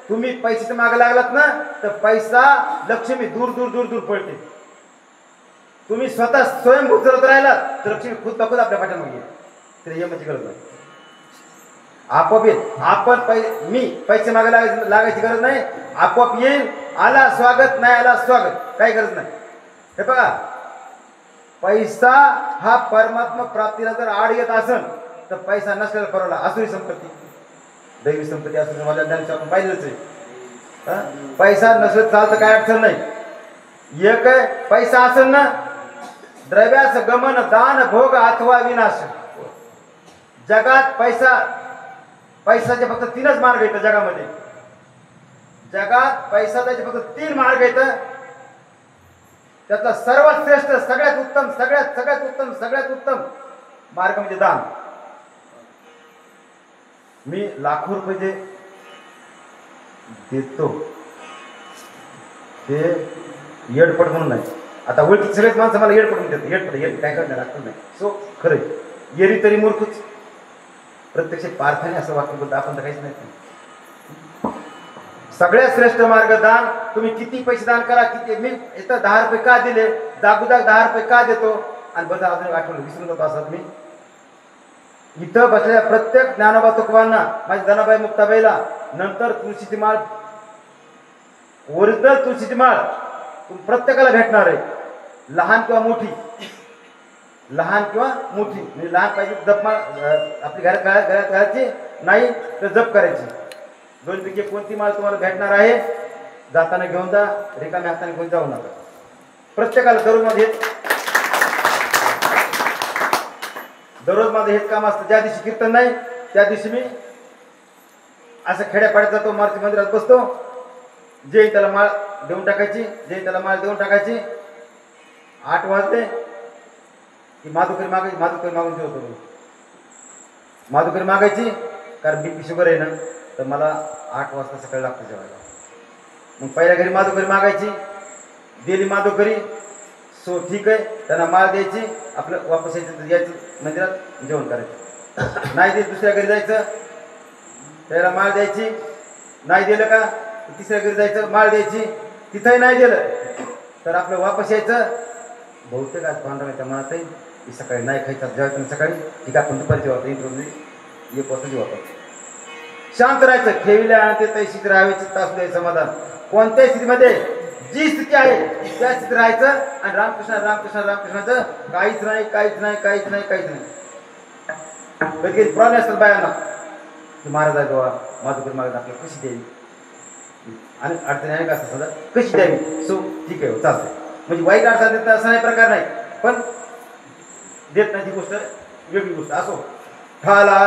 तुम्ही पैशाच्या मागे लागलात ना तर पैसा लक्ष्मी दूर दूर दूर दूर पळते. तुम्ही स्वतः स्वयंभूत करत राहिलात तर लक्ष्मी खुद बघून आपल्या पाठीमागे येईल. तर हे म्हणजे गरज नाही आपोआप येईल. आपण मी पैसे मागे लागायची गरज नाही आपोआप येईल. आला स्वागत नाही आला स्वागत काही गरज नाही. हे बघा पैसा हा परमात्मा प्राप्तीला जर आड येत असेल तर पैसा नसलेला परवडला. आसुरी संपत्ती दैवी संपत्ती असं मला त्यांचं आपण पाहिलंच आहे. पैसा नसलं चालतं काय अडचण नाही. एक आहे पैसा असेल ना द्रव्यास गमन दान भोग अथवा विनाश. जगात पैशाचे फक्त 3च मार्ग आहेत जगामध्ये. जगात पैशाचे फक्त 3 मार्ग आहेत. त्यातला सर्वात श्रेष्ठ, सगळ्यात उत्तम, सगळ्यात उत्तम मार्ग म्हणजे दान. मी लाखो रुपये देतो ते येडपट म्हणून नाही. आता ओळखी सगळेच माणसं मला येडपट म्हणतात. येडपट काय करणार लागतं नाही. सो खरं येरी तरी मूर्खच. प्रत्यक्ष पार्थाने असं वाक्य बोलतो आपण तर काहीच नाही. सगळ्यात श्रेष्ठ मार्ग दान. तुम्ही किती पैसे दान करा, किती. मी इथं 10 रुपये का दिले, जागोजाग 10 रुपये का देतो आणि बदल अजून आठवलं विसरून जातो असं. मी इथं बसलेल्या प्रत्येक ज्ञानोबा तुकोबांना, माझ्या जनाबाई मुक्ताबाईला, नंतर तुळशीची माळ, ओरिजिनल तुळशीची माळ प्रत्येकाला भेटणार आहे. लहान किंवा मोठी, म्हणजे लहान पाहिजे जपमाळ आपली घरात घालायची नाही तर जप करायची. 2 पैकी कोणती माळ तुम्हाला भेटणार आहे. जाताना घेऊन जा, रिकाम्या हाताने घेऊन जाऊ नका. प्रत्येकाला दररोज माझं हेच काम असतं. ज्या दिवशी कीर्तन नाही त्या दिवशी मी असं खेड्यापाड्यात जातो, मारुती मंदिरात बसतो. जे त्याला माळ देऊन टाकायची, 8 वाजले की माधुकरी मागून ठेवतो. माधुकरी मागायची, कारण BP शुगर आहे ना, तर मला 8 वाजता सकाळी लागतं जेवायला. मग पहिल्या घरी माधुकरी मागायची, दिली माधुकरी. सो ठीक आहे, त्यांना माळ द्यायची, आपलं वापस यायचं मंदिरात जेवण करायचं. नाही दे दुसऱ्या घरी जायचं, त्याला माळ द्यायची. नाही दिलं का 3ऱ्या घरी जायचं, माळ द्यायची. तिथंही नाही दिलं तर आपलं वापस यायचं. बहुतेक आज पांढरा मनात आहे की सकाळी नाही खायचं, जेवायचं सकाळी, ठीक आपण दुपारी जेवतो, 1 वाजता जेवतो. शांत राहायचं. ठेविल्या आणि ते तैशीत राहायचे तासले समाधान. कोणत्याही स्थितीमध्ये जी स्थिती आहे त्या स्थितीत राहायचं आणि रामकृष्णाचं काहीच नाही. कधी प्रॉब्लेम असतात बायांना की महाराज आहे बाबा, माधुकरी मागत आपल्याला कशी द्यावी आणि अडचणी आहे का असं समजा कशी द्यावी. सो ठीक आहे, चालतंय. म्हणजे वाईट अडचण देत असा नाही प्रकार नाही, पण देत नाही ती गोष्ट वेगळी गोष्ट. असो ठाला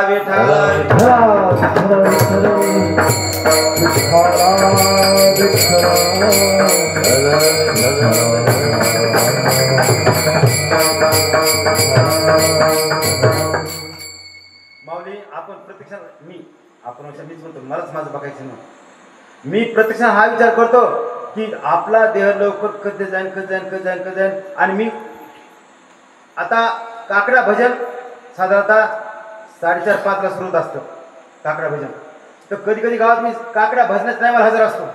माऊली. आपण प्रत्यक्षात मीच म्हणतो, मलाच माझं बघायचं ना. मी प्रत्यक्षात हा विचार करतो की आपला देह लवकर कधी जाईन. आणि मी आता काकडा भजन साधारणतः 4:30-5 ला सुरू होत असतं काकडा भजन. तर कधी गावात मी काकडा भजनाच्या टायमाला हजर असतो.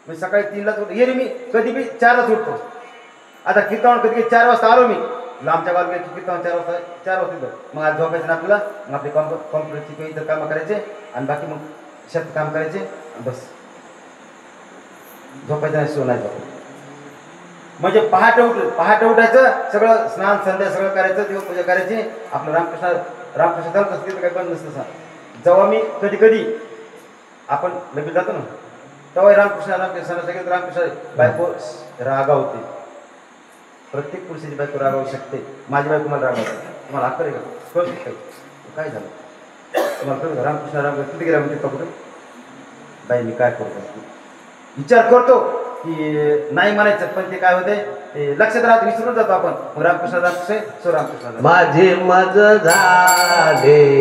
मी सकाळी 3 लाच उठतो. येरी मी कधी बी 4 लाच उठतो. आता कीर्तन कधी 4 वाजता आलो मी. लांबच्या गावात गेलो कीर्तन 4 वाजता. मग आज झोपायचं ना आपल्याला. मग आपली कॉम्प्युटरची काही इतर कामं करायचे आणि बाकी मग शेत काम करायचे आणि बस झोपायचं नाही. सो नाही झोपायचं. म्हणजे पहाटे उठायचं, सगळं स्नान संध्या सगळं करायचं, देवपूजा करायची. आपलं रामकृष्ण चालत असते तर काही पण नसतं. जेव्हा मी कधी आपण लगेच जातो ना, तेव्हा रामकृष्ण बायको रागा होते. प्रत्येक पुरुषाची बायको रागावू शकते. माझी बायको मला रागावते. तुम्हाला अक्कल आहे का? कळत काय झालं तुम्हाला कळलं? रामकृष्ण किती गेला म्हणजे कुठं बाई मी काय करतो विचार करतो की नाही म्हणायचं, पण ते काय होते ते लक्षात राहत, विसरून जातो आपण. मग रामकृष्ण माझे मज झाले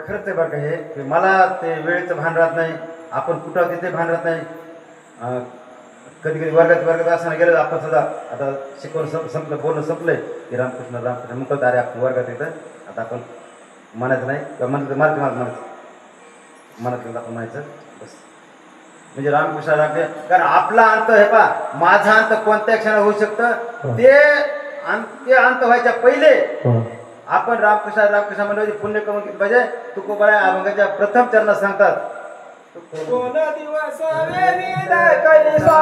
खरंच आहे बरं का हे की मला ते वेळेचं भान राहत नाही, आपण कुठं आहोत ते भान राहत नाही. कधी कधी वर्गात असताना गेलं आपण सुद्धा आता शिकवून संपलं बोलणं संपलंय की रामकृष्ण रामकृष्ण मग कळतं अरे आपण वर्गात येतं आता आपण म्हणायचं नाही किंवा म्हणलं म्हणायचं मनातलं आपण म्हणायचं बस. म्हणजे रामकृष्ण रामकृष्ण कारण आपला अंत हे पा माझा अंत कोणत्या क्षणात होऊ शकतं ते अंत व्हायच्या पहिले आपण रामकृष्ण रामकृष्ण म्हणजे पुण्य कमवून घेतलं पाहिजे. तुकोबाराय अभंगाच्या प्रथम चरणात सांगतात कोण दिवस कैसा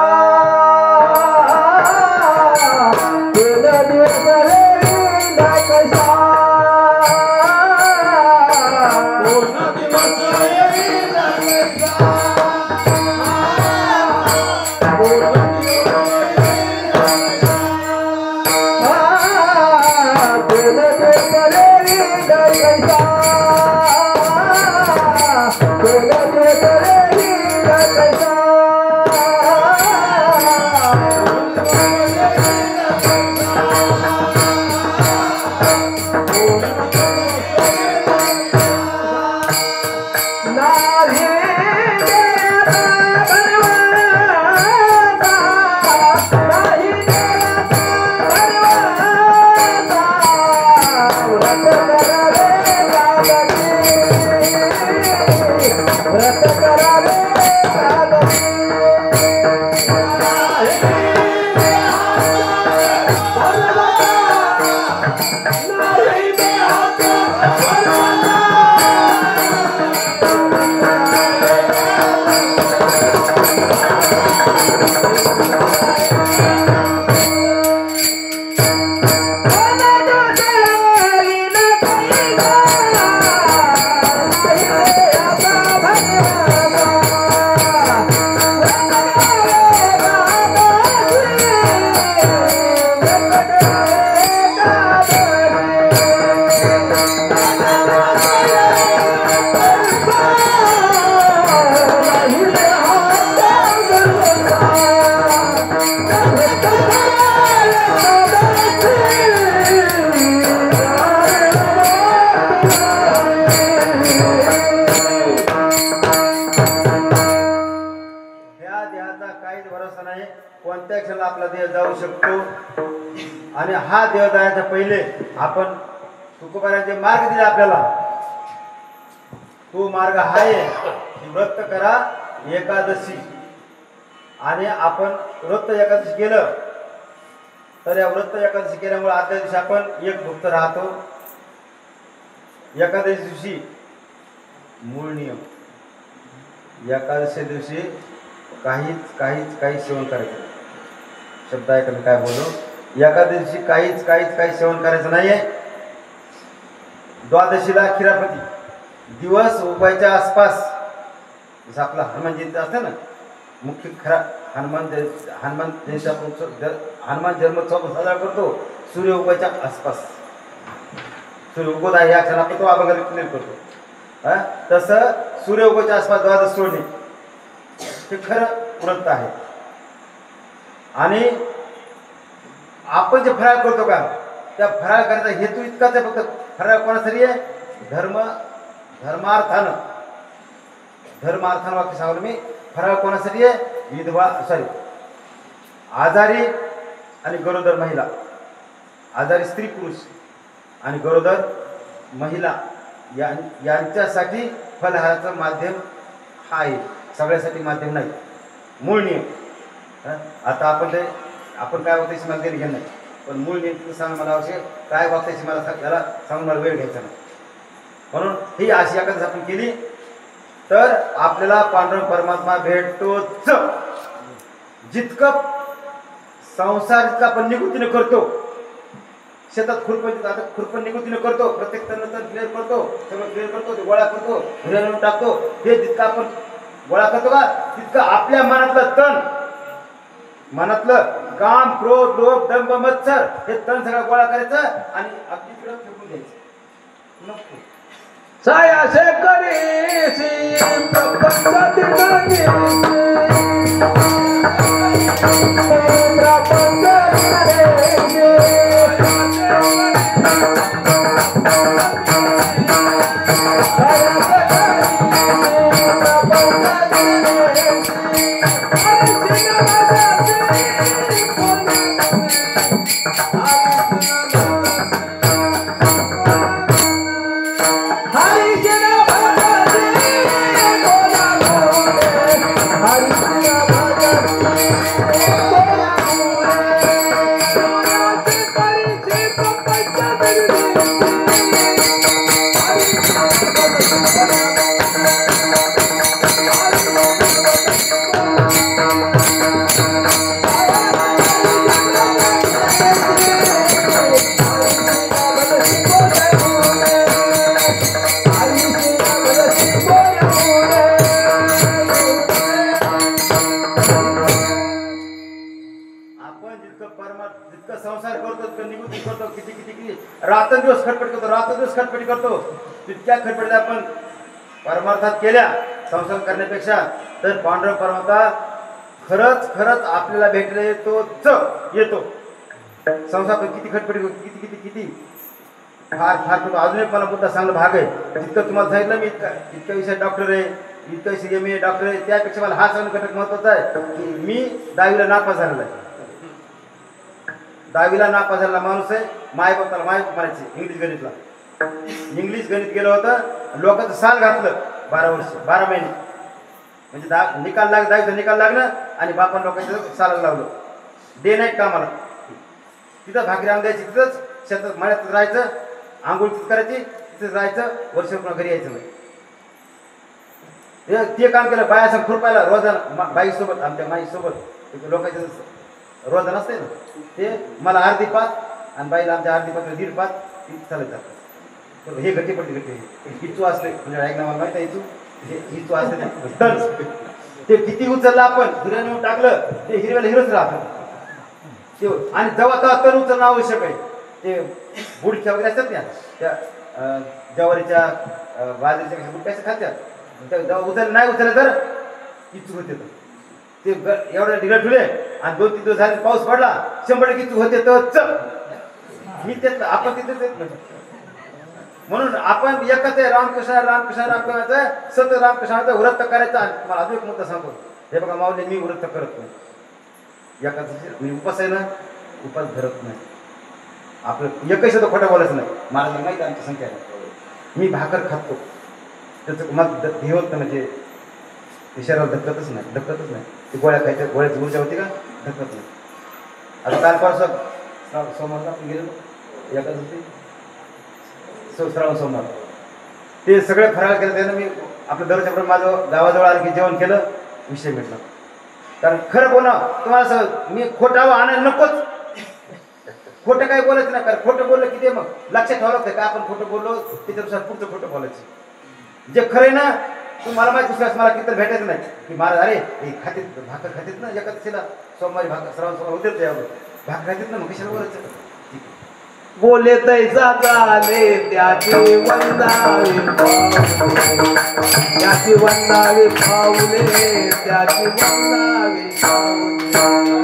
कोणत्या क्षणाला आपला देह जाऊ शकतो. आणि हा देह जाण्याच्या पहिले आपण तुकोबाराचे मार्ग दिले आपल्याला तो मार्ग आहे की व्रत करा एकादशी. आणि आपण व्रत एकादशी केलं तर या व्रत एकादशी केल्यामुळे आदल्या दिवशी आपण एक भुक्त राहतो. एकादशी दिवशी मूळ नियम एकादशी दिवशी काहीच सेवन करायचं. शब्द ऐकलं काय बोलू. एकादशी दिवशी काहीच सेवन करायचं नाहीये. द्वादशीला खिरापती दिवस उगवायच्या आसपास जसं आपला हनुमान जयंती असते ना मुख्य खरा हनुमान जयंती आपण हनुमान जन्मोत्सव साजरा करतो सूर्य उगवायच्या आसपास. सूर्य उगवत आहे या क्षणाला आपण तो अभंग क्लिअर करतो. तसं सूर्य उगवायच्या आसपास द्वादश सोडणे हे खरं व्रत आहे. आणि आपण जे फराळ करतो का त्या फराळ करायचा हेतू इतकाच आहे. फक्त फराळ कोणासाठी आहे. धर्मार्थानं वाक्य सांगलो मी. फराळ कोणासाठी आहे. विधवा आजारी आणि गरोदर महिला. आजारी स्त्री पुरुष आणि गरोदर महिला यांच्यासाठी फलाहाराचं माध्यम हा आहे. सगळ्यासाठी माध्यम नाही. मूळ नियम. आता आपण काय वागतायची मला देणे घेणं नाही पण मूळ नियम तुम्ही सांग मला आवश्यक काय वागतायची मला याला सांगून मला वेळ घ्यायचा नाही. म्हणून ही अशी एखादी आपण केली तर आपल्याला पांडुरंग परमात्मा भेटतोच. जितकं संसार जितका आपण निगुतीने करतो शेतात खुरपण निगुतीने करतो प्रत्येक तण क्लिअर करतो सगळं क्लिअर करतो ते गोळा करतो घरी टाकतो. हे जितकं आपण गोळा करतो का तितकं आपल्या मनातलं काम क्रोध लोभ दंभ मत्सर हे तण सगळं गोळा करायचं आणि अगदी तिकडं फेकून द्यायचं नको. सायासे करीसी प्रपंचातील प्रपंच रात्रंदिवस खटपट करतो, रात्रंदिवस खटपट करतो. तितक्या खटपटीत आपण परमार्थात केल्या संसार करण्यापेक्षा तर पांडुरंग परमात्मा खरंच खरंच आपल्याला भेटले येतो. संसार किती खटपटी किती किती किती फार फार करतो. अजून एक मला मुद्दा सांगणं भाग आहे. जितकं तुम्हाला सांगितलं मी इतक्या विषय डॉक्टर आहे, इतकं CMA डॉक्टर आहे, त्यापेक्षा मला हा सांगणं घटक महत्वाचा आहे की मी 10वीला नापास झालेला आहे. 10वीला नापास झालेला माणूस आहे. मायबापाला मायबाप म्हणायचे इंग्लिश गणित गेलं होतं. लोकांचं साल घातलं 12 वर्ष 12 महिने म्हणजे निकाल 10वीचा निकाल लागलं आणि बापान लोकांचं सालाला लावलं. डे नाईट कामाला तिथं भाकरी आणून द्यायची, तिथंच शेतात मळ्यात राहायचं, आंघोळ तिथं करायची, तिथंच राहायचं, वर्ष पुन्हा घरी यायचं नाही. ते काम केलं. बाया असं खुरपायला रोजाना बाईसोबत आमच्या माईसोबत लोकांचं रोजा नसते ना, ते मला अर्धी पात आणि बाईला आमच्या अर्धी पात 1.5 पात चालत. हे घट्टी पडते घट्टी हिचू असले म्हणजे ऐकलं मला माहिती आहे हिचू असले ते किती उचललं आपण हिऱ्याने टाकलं ते हिरव्याला हिरोच राहतं. आणि जेव्हा तण उचलणं आवश्यक आहे. ते बुडक्या वगैरे असतात ना त्या ज्वारीच्या बाजरीच्या बुडक्या असं खात्यात. जेव्हा नाही उचललं तर किचूक होते. ते एवढं ढिला ठुले आणि 2-3 दिवस झाले पाऊस पडला 100 किचूक होते तर मी त्यात आपण तिथेच येत नाही. म्हणून आपण एकच आहे रामकृष्ण रामकृष्ण रामकृष्णाचं सत रामकृष्णाचं व्रत करायचं. मला अजून एक मुद्दा सांगतो. हे बघा माऊली मी व्रत करत नाही. एकाच मी उपास आहे ना, उपास धरत नाही. आपलं एकही शब्द खोटं बोलायचं नाही. मला माहिती आमची संख्या आहे. मी भाकर खातो त्याचं मग हे होत म्हणजे ते शरीराला धक्कतच नाही. ते गोळ्या खायच्या गोळ्याची ऊर्जा होती का धक्कत नाही. आता कालपासून सोमवारला आपण गेलो एकाच होती श्रावण सोमवार ते सगळे फराळ केलं. त्यानं मी आपल्या दरच्याप्रमाणे माझं गावाजवळ आलं की जेवण केलं, विषय भेटला. कारण खरं बोला तुम्हाला असं मी खोटावं आणायला नकोच. खोटं काही बोलायचं नाही. कारण खोटं बोललं की ते मग लक्षात ठेवावं लागतं का आपण खोटं बोललो त्याच्यानुसार पुढचं खोटं बोलायचं. जे खरं आहे ना तुम्हाला माहिती विश्वास मला किती भेटायचं नाही की मला अरे हे खातीत भाकर खातीत ना एकादशीला सोमवारी भाकर श्रावण सोमवार होते त्यावर भाकर खातीत ना मग कशाला बोलायचं. बोले तैसा झाले त्याची वंदावे पाऊले त्याची वंदावे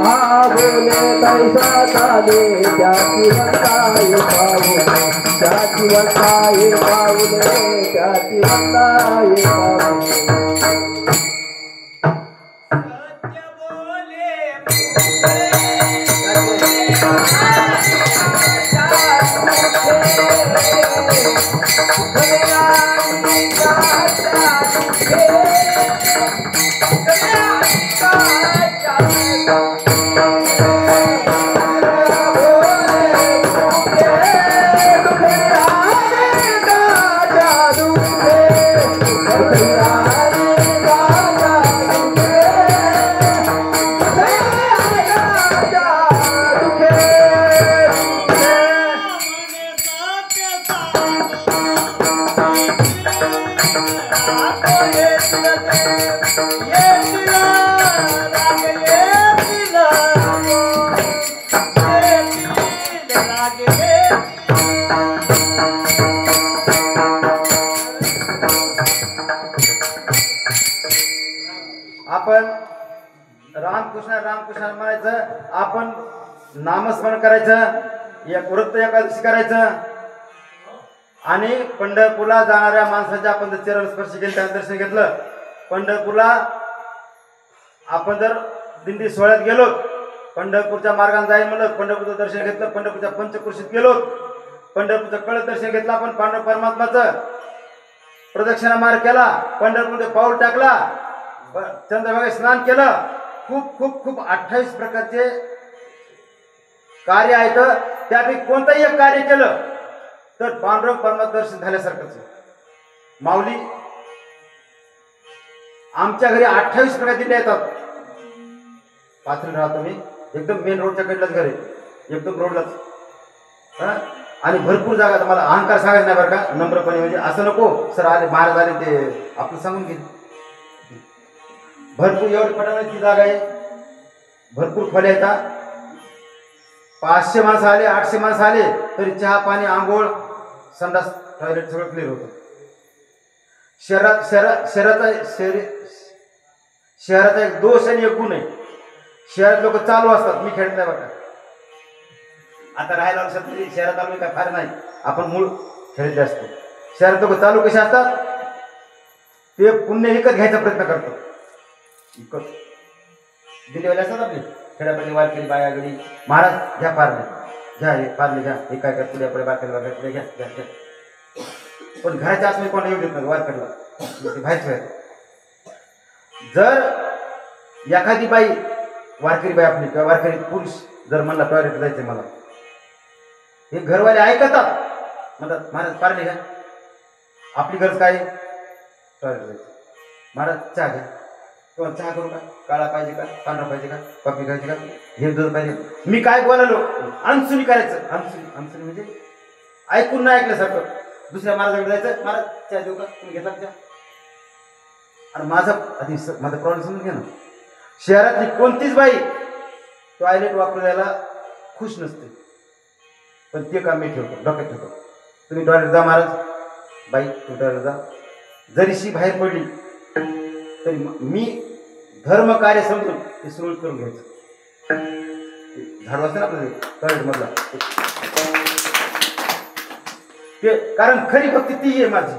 हा बोले तैसा झाले त्याची वंदावे पाऊले त्याची वंदावे पाऊले त्याची वंदावे पाऊले. आपण रामकृष्ण रामकृष्ण म्हणायचं, आपण नामस्मरण करायचं, एक व्रत एकादशी करायचं आणि पंढरपूरला जाणाऱ्या माणसाच्या आपण जर चरण स्पर्श केलं त्याचं दर्शन घेतलं. पंढरपूरला आपण जर दिंडी सोहळ्यात गेलो, पंढरपूरच्या मार्गाने जाईल म्हणलं, पंढरपूरचं दर्शन घेतलं, पंढरपूरच्या पंचक्रोशीत गेलो, पंढरपूरचं कळस दर्शन घेतलं, आपण पांडव परमात्माचं प्रदक्षिणा मार्ग केला, पंढरपूरचं पाऊल टाकला, चंद्रभागेत स्नान केलं. खूप खूप खूप 28 प्रकारचे कार्य आहेत. त्यापैकी कोणतंही एक कार्य केलं तर पांडुरंग परमात्मा दर्शन झाल्यासारखंच. माऊली आमच्या घरी 28 प्रकार दिंड्या येतात. पाथरी राहतो मी, एकदम मेन रोडच्या कडेलाच घर आहे, एकदम रोडलाच. आणि भरपूर जागा. मला अहंकार सांगायचं नाही बरं का, नम्रपणे, म्हणजे असं नको सर आले महाराज आले ते आपलं सांगून घे. भरपूर एवढी पटाची जागा आहे, भरपूर खोल्या येतात. 500 माणसं आले 800 माणसं आले तरी चहा पाणी आंघोळ संडास टॉयलेट सगळं क्लिअर होतं. शहराचा एक दोष आणि एक गुण आहे. शहरात लोक चालू असतात. मी खेळत नाही बघा. आता राहायला लक्षात शहरात आलो काय फार नाही. आपण मूळ खेळत असतो. शहरात लोक चालू कसे असतात ते पुण्य विकत घ्यायचा प्रयत्न करतात. विकत दिलेवाले असतात आपले खेड्यापल्ली वारकरी बाया गडी महाराज घ्या पारले घ्या हे पारले घ्या हे काय काय पुढे पुढे बारकेला पुढे घ्या घ्या घ्या. पण घराच्या आसपास कोणा येऊ देत नाही वारकरीला बाहेरच. जर एखादी बाई वारकरी बाई आपली किंवा वारकरी पुरुष जर म्हणला टॉयलेट जायचं मला हे घरवाले ऐकतात म्हणतात महाराज पारले घ्या. आपली गरज काय टॉयलेट जायचं. महाराज चहा घ्या किंवा चहा करू का काळा पाहिजे का पांढरा पाहिजे का कॉफी खायची का हे दूध पाहिजे. मी काय बोलालो अनसुनी करायचं. अनसुनी म्हणजे ऐकून नाही ऐकल्यासारखं. दुसऱ्या महाराजाकडे जायचं महाराज चहा देऊ का तुम्ही घेतला चहा. आणि माझा प्रॉब्लेम समजून घ्या ना. शहरातली कोणतीच बाई टॉयलेट वापरू द्यायला खुश नसते. पण ते काम मी ठेवतो डोक्यात ठेवतो. तुम्ही टॉयलेट जा महाराज बाई तुम्ही टॉयलेट जा. जरीशी बाहेर पडली तरी मी धर्म कार्य समजून ते सुरू करून घ्यायचं. झाड असतं ना आपलं टॉयलेट मधला ते. कारण खरी भक्ती ती आहे माझी.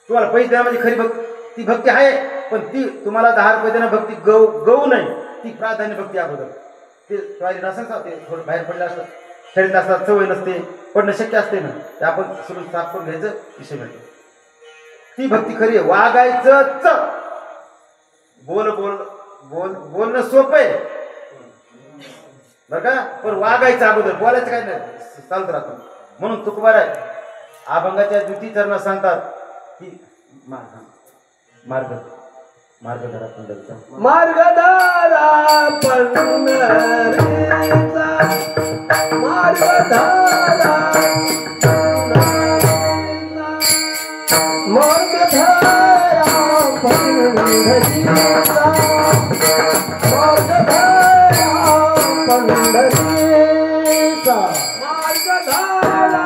तुम्हाला पैसे द्या म्हणजे खरी भक्ती ती भक्ती आहे. पण ती तुम्हाला 10 रुपये देणं भक्ती गऊ नाही. ती प्राधान्य भक्ती अगोदर. ते टॉयलेट असेल का ते थोडं बाहेर पडलं असतं खेळत असतात सवय नसते पडणं शक्य असते ना ते आपण सुरू साफ करून घ्यायचं विषय मिळतो. ती भक्ती खरी आहे. वागायचं बोलणं सोपं आहे बरं का. पण वागायचं अगोदर बोलायचं काय नाही चालत राहतं. म्हणून तुकोबार आहे अभंगाच्या द्वितीय चरणात सांगतात की मार्गधारा पंढरीचा मार्गधारा पंढरीचा मार्गधारा पंढरीचा पंढरीचा मार्गधारा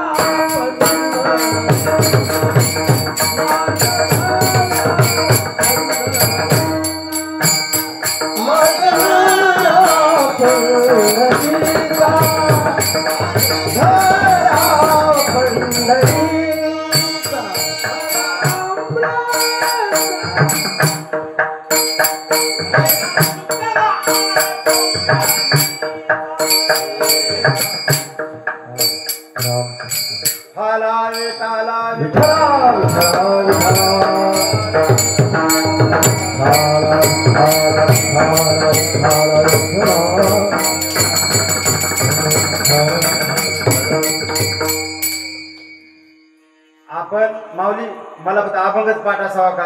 आपण माऊली मला फक्त अभंगच पाठ असावा का.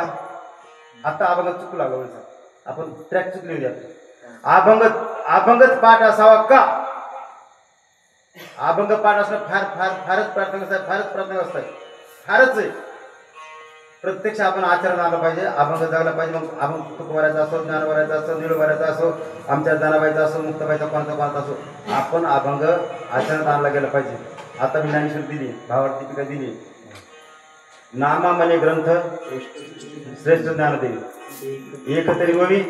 आता अभंग चुकू लागलो आपण ट्रॅक चुकलेली अभंगच पाठ असावा का. अभंग पाठ असणं फारच प्रार्थना असतात फारच आहे. प्रत्यक्ष आपण आचरण आलं पाहिजे. अभंग जगला पाहिजे. मग अभंग तुकोबारायचा असो ज्ञानोबारायचा असो निळोबारायचा असो आमच्या जनाबाईचा असो मुक्ताबाईचा कोणता असो आपण अभंग आचरणात आणला गेला पाहिजे. आता मी ज्ञानेश्वर दिली भावार्थी दीपिका दिली. नामा मने ग्रंथ श्रेष्ठ ज्ञानदेवी एक तरी गोवी.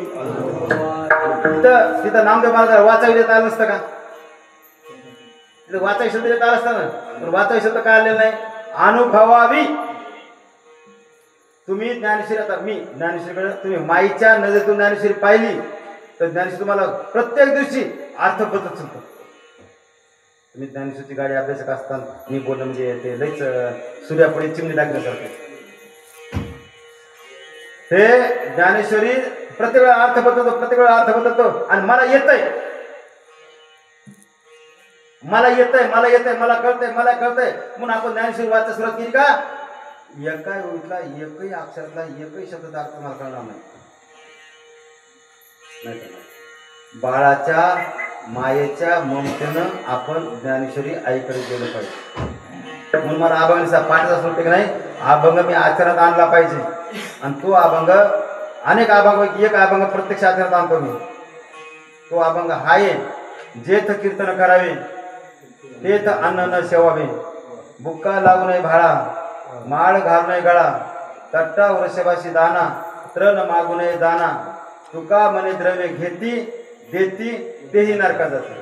तिथं नामदेव महाराज वाचावी देता आलं नसतं का. तिथं वाचावी शब्द देता आला असता ना. पण वाचावी शब्द काय आलेला नाही. अनुभवावी. तुम्ही ज्ञानेश्वरी आता मी ज्ञानेश्वरीकडे तुम्ही माईच्या नजरेतून ज्ञानेश्वरी पाहिली तर ज्ञानेश्वरी तुम्हाला प्रत्येक दिवशी अर्थ बदलत सुटतो. तुम्ही ज्ञानेश्वरीची गाडी अभ्यासक असताना मी बोलणं म्हणजे ते लईच सूर्यापुढे चिमणी लागण्यासारखे. ते ज्ञानेश्वरी प्रत्येक वेळा अर्थ बदलतो आणि मला येतंय मला कळतंय म्हणून आपण ज्ञानेश्वरी वाचायला सुरुवात केली का एका ओळीतला एकही अक्षरातला एकही शब्दाचा अर्थ मला कळणार नाही. बाळाच्या मायेच्या ममतेनं आपण ज्ञानेश्वरी आईकडे गेलो पाहिजे. म्हणून मला अभंगाचा पाठचा सुटते की नाही. अभंग मी आचरणात आणला पाहिजे. आणि तो अभंग अनेक अभंग एक अभंग प्रत्यक्ष आचरणात आणतो मी. तो अभंग हा आहे जेथ कीर्तन करावे तेथ अन्न न सेवावे बुक्का लागू नये भाळा माळ घालू नये गळा तट्टा वृषभाशी दाना तृण मागू नये दाना तुका मने द्रव्य घेती देती तेही नरका जाते.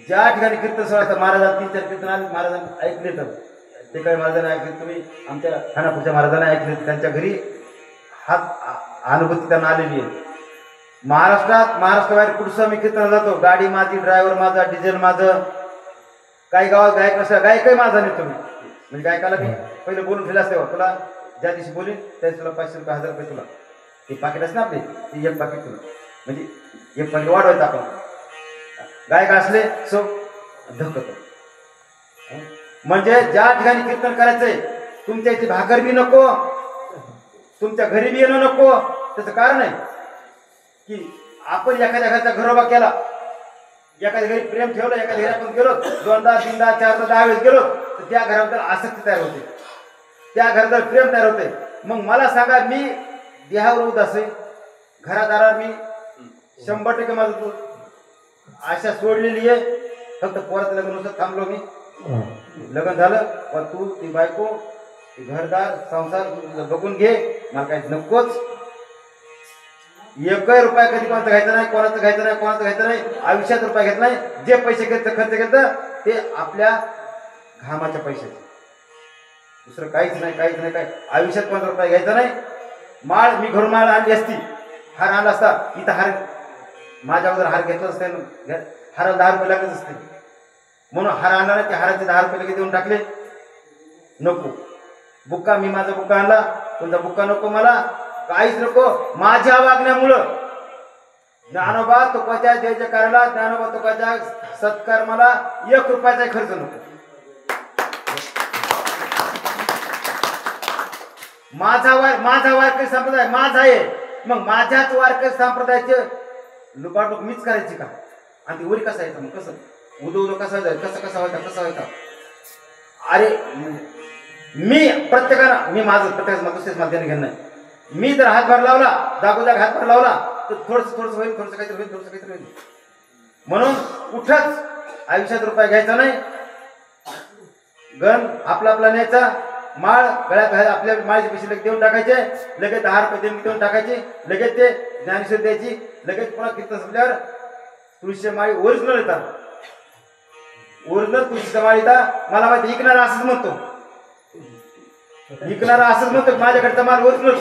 ज्या ठिकाणी कीर्तन सोहळा महाराजांना 3-4 कीर्तन आले महाराजांनी ऐकले तर ते काही महाराजांनी ऐकले तुम्ही आमच्या खानापूरच्या महाराजांना ऐकले त्यांच्या घरी हात अनुभूती त्यांना आलेली आहे. महाराष्ट्राबाहेर कुठचं मी कीर्तन जातो गाडी माझी ड्रायव्हर माझा डिझेल माझं काही गावात गायक नसला गायकही माझा नाही तुम्ही म्हणजे गायकाला मी पहिले बोलून ठेवलं असते तुला ज्या दिवशी बोलीन त्या दिवशी तुला 500 रुपये 1000 रुपये तुला ते पाकिट असते ना आपले ते एक पाकिट तुला म्हणजे एक पाकिट वाढवायचं आपण गायक असले सो धकत म्हणजे ज्या ठिकाणी कीर्तन करायचंय तुमच्या इथे भाकर बी नको तुमच्या घरी बी येणं नको. त्याचं कारण आहे की आपण एखाद्या घरचा घरोबा केला एखाद्या घरी प्रेम ठेवलं एखाद्या घरी आपण गेलो 2दा 3दा 4दा 10 वेळेस गेलो तर त्या घराबद्दल आसक्ती तयार होते त्या घराबद्दल प्रेम तयार होते. मग मला सांगा मी देहावर उदास आहे घरादारावर मी 100% माझं आशा सोडलेली आहे फक्त पोराचं लग्न नुसतं थांबलो मी लग्न झालं पण तू ती बायको ती घरदार संसार बघून घे मला काही नकोच. 1 रुपया कधी कोणाचा घ्यायचा नाही कोणाचं घ्यायचं नाही कोणाचं घ्यायचं नाही आयुष्यात रुपया घेत नाही. जे पैसे खर्च केलं ते आपल्या घामाच्या पैशाचे दुसरं काहीच नाही काय आयुष्यात 15 रुपये घ्यायचा नाही. माळ मी घरून माळ आणली असती हार आणला असता इथं हार माझ्या अगोदर हार घेतला असते हाराला 10 रुपये लागत असते म्हणून हार आणला नाही ते हाराचे 10 रुपये लगेच देऊन टाकले नको. बुक्का मी माझा बुक्का आणला तुमचा बुक्का नको मला काहीच नको. माझ्या वागण्यामुळं ज्ञानोबा तुकाच्या जय जयकाराला ज्ञानोबा तुकाच्या सत्कर्माला 1 रुपयाचा खर्च नको. माझा वारकरी संप्रदाय माझा आहे मग माझ्याच वारकरी संप्रदायाचे लुबाडूक मीच करायची का आणि ती उरी कसा येतं मग कसं उदो कसा व्हायचा अरे मी प्रत्येकानं मी माझं प्रत्येकाचं दुसऱ्याच माध्यम घेणं नाही. मी जर हातभार लावला जागोजाग हातभार लावला तर थोडंसं होईल थोडंसं काहीतरी होईल म्हणून कुठंच आयुष्यात रुपया घ्यायचा नाही. गण आपला न्यायचा माळ गळ्यात आपल्या माळीचे पैसे लगेच देऊन टाकायचे लगेच 10 रुपये देऊन टाकायचे लगेच ते ज्ञानेश्वर द्यायची लगेच पुन्हा कीर्तन संपल्यावर तुळशीच्या माळी ओरिजिनल येतात ओरिजिनल तुळशीच्या माळी येतात. मला माहिती इकणारा असंच म्हणतो माझ्याकडचा माल ओरिजिनल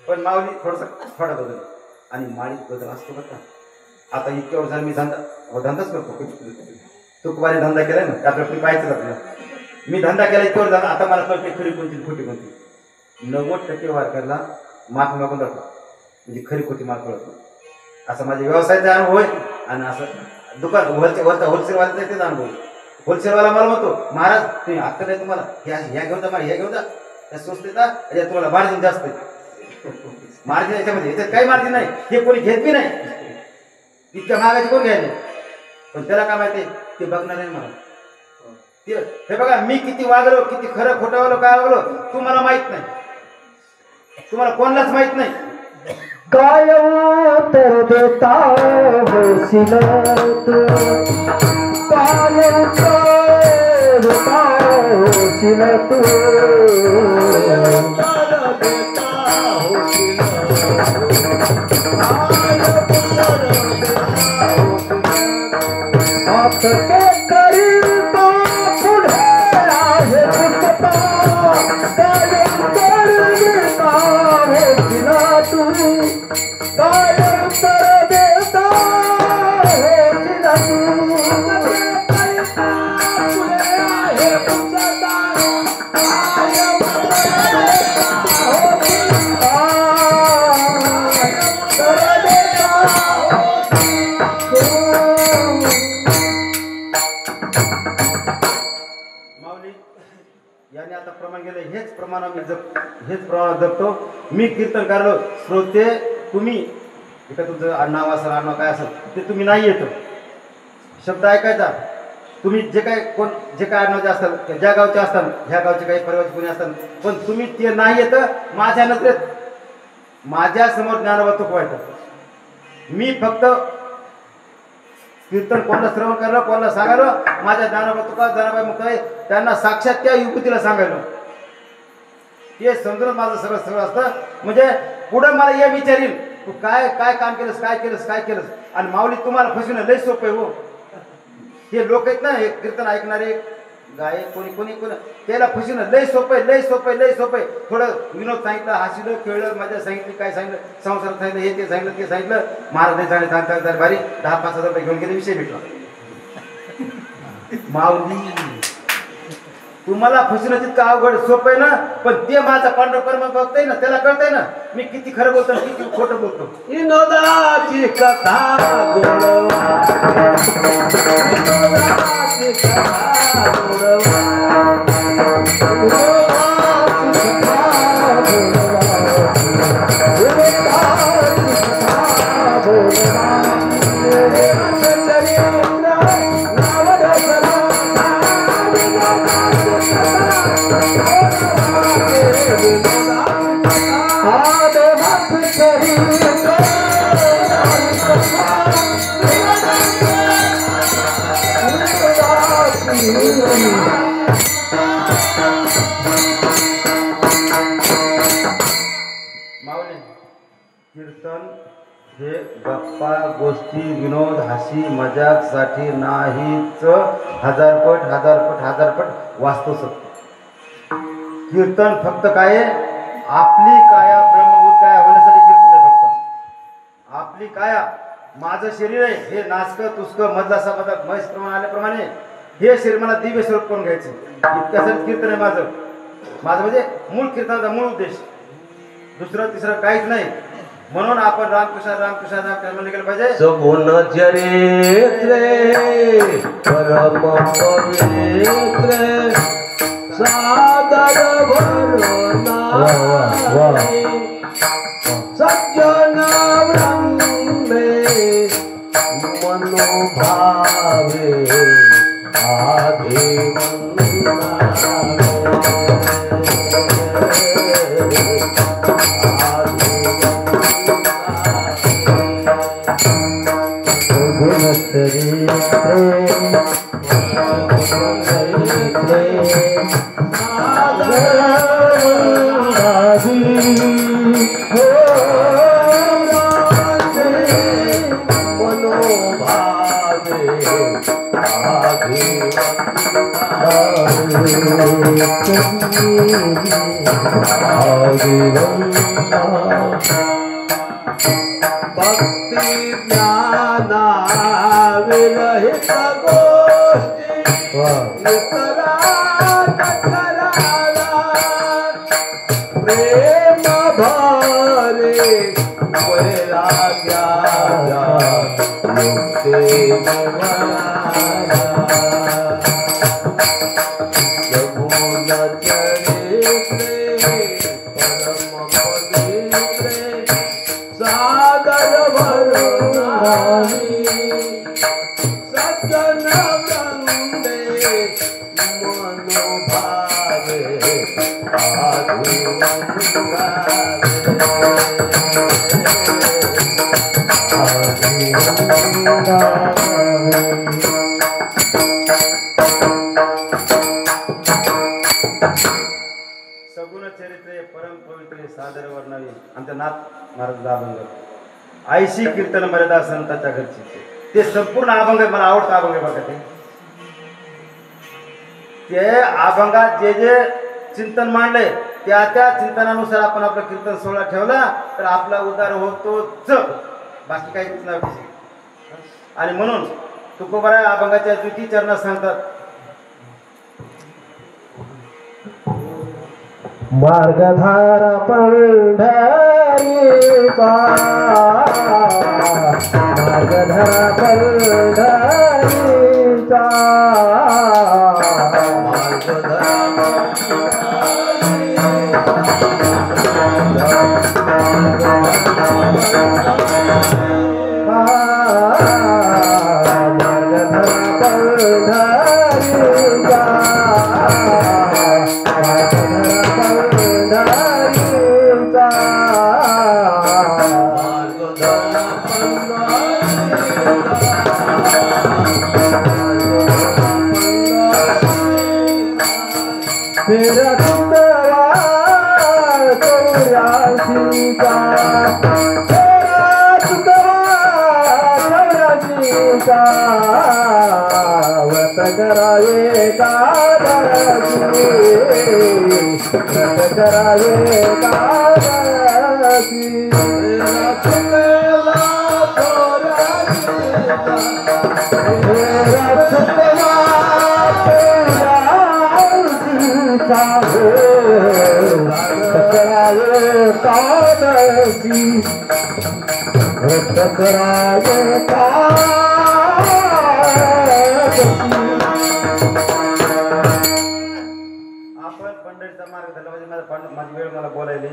पण माऊली थोडा बदल आणि माळी बदल असतो बघा. आता इतक्या वर्ष मी धंदाच करतो तुकवाने धंदा केलाय ना आपल्याला पाहायचं आपल्याला मी धंदा केला इतक्या वर्ष आता मला कळते खरी कोणती खोटी कोणती 90% वारकरला माफ मागून राहतो म्हणजे खरी खोटी माल कळत असं माझ्या व्यवसायाचा अनुभव आहे. आणि असं दुकान वरचा होलसेलवाल्याचा तेच अनुभव होलसेलवाला मला म्हणतो महाराज तुम्ही हक्क नाही तुम्हाला ह्या घेऊन जा मला ह्या घेऊन जा त्या स्वस्त येतात याच्यात तुम्हाला मार्जिन जास्त आहे. मार्जिन याच्यामध्ये याच्यात काही मार्जिन नाही हे कोणी घेत बी नाही इतक्या महागाचे कोण घ्यायला पण त्याला काय माहिती ते बघणार नाही मला. हे बघा मी किती वागलो किती खरं खोटं वागलो काय वागलो तुम्हाला माहित नाही तुम्हाला कोणालाच माहित नाही. काय उत्तर देता होशील तू काय उत्तर देता होशील तू आपके करीब तो पुढे आहे पुष्पा काय उत्तर देता होशील तू काय उत्तर देता होशील याने आता प्रमाण गेलं हेच प्रमाण जपतो. मी कीर्तन करलो श्रोते तुम्ही एका तुमचं नाव असेल आडनाव काय असेल ते तुम्ही नाही येतं शब्द ऐकायचा तुम्ही जे काय आडनावचे असतात ज्या गावचे असतात ह्या गावचे काही परिवारचे कोणी असतात पण तुम्ही ते नाही येतं माझ्या नजरेत माझ्या समोर ज्ञानोबा तुकवायचं मी फक्त कीर्तन कोणाला श्रवण करायला, कोणाला सांगायला, माझ्या ज्ञानोबा तुका जनाबाई मुक्ताबाई त्यांना साक्षात त्या युवतीला सांगायला, ते समजून माझं सगळं सगळं असतं. म्हणजे पुढं मला हे विचारील तू काय काय काम केलंस, काय केलंस, काय केलंस. आणि माऊली तुम्हाला फसवणं लय सोपं आहे हो. हे लोक आहेत ना, हे कीर्तन ऐकणारे गाय कोणी कोणी कोणी त्याला फसवणं लय सोपं आहे, लय सोपं आहे, लय सोपं आहे. थोडं विनोद सांगितलं, हसलं, खेळलं, मजा सांगितली, काय सांगितलं, संसारात सांगितलं, हे ते सांगितलं, ते सांगितलं, महाराज सांगता भारी 10-5 रुपये घेऊन गेले, विषय भेटला. माऊली तुम्हाला फसवणं तितकं अवघड सोपं आहे ना, पण ते माझा पांडव कर्म बघतंय ना, त्याला कळतंय ना मी किती खरं बोलतो, किती खोटं बोलतो. विनोदाची कथा गोडवा, विनोदाची कथा गोडवा, माऊली कीर्तन हे गप्पा गोष्टी विनोद हासी मजाक साठी नाहीच, हजार पट वाचतो शकतो. कीर्तन फक्त काय आहे, आपली काया ब्रह्मभूत काया होण्यासाठी कीर्तन आहे. फक्त आपली काया, माझं शरीर आहे हे नाचकं तुसकं मधला सभा म्हैस प्रमाणे आल्याप्रमाणे हे शरीर मला दिव्य स्वरूप करून घ्यायचं, इतक्यासाठी कीर्तन आहे माझं. म्हणजे मूळ कीर्तनाचा मूळ उद्देश, दुसरं तिसरं काहीच नाही. म्हणून आपण रामकृष्ण रामकृष्ण रामकृष्ण म्हणले गेलं पाहिजे. सगुण चरित्रे परम पवित्रे सादर भरना सज्जन ब्रह्मे मनोभावे आधे भक्ति ज्ञाना विरहित गोष्ठी प्रेम भरे वैराग्या सगुण चरित्रे परम पवित्रे सादर वर्णावे. आमच्या नाथ महाराज अभंग आयशी कीर्तन मर्यादा संतांच्या घरची, ते संपूर्ण अभंग मला आवडतं. अभंग बघा ते अभंगात जे जे चिंतन मांडले त्या त्या चिंतनानुसार आपण आपलं कीर्तन सोहळा ठेवला तर आपला उद्धार होतोच, बाकी काहीच नाही. आणि म्हणून तुकोबारा अभंगाच्या द्वितीय चरणात सांगतात, मार्गधारा पंढरीचा, मार्गधारा पंढरीचा, फेरा तुंदवा चौऱ्याशीचा फेरा तुंदवा चौऱ्याशीचा व्रत करावे एकादशी व्रत करावे एकादशी फेरा तुंदवा चौऱ्याशीचा फेरा तुंदवा कादशी करावे आपण पंढरीचा मार्ग धरला म्हणजे माझी वेळ मला बोलायली.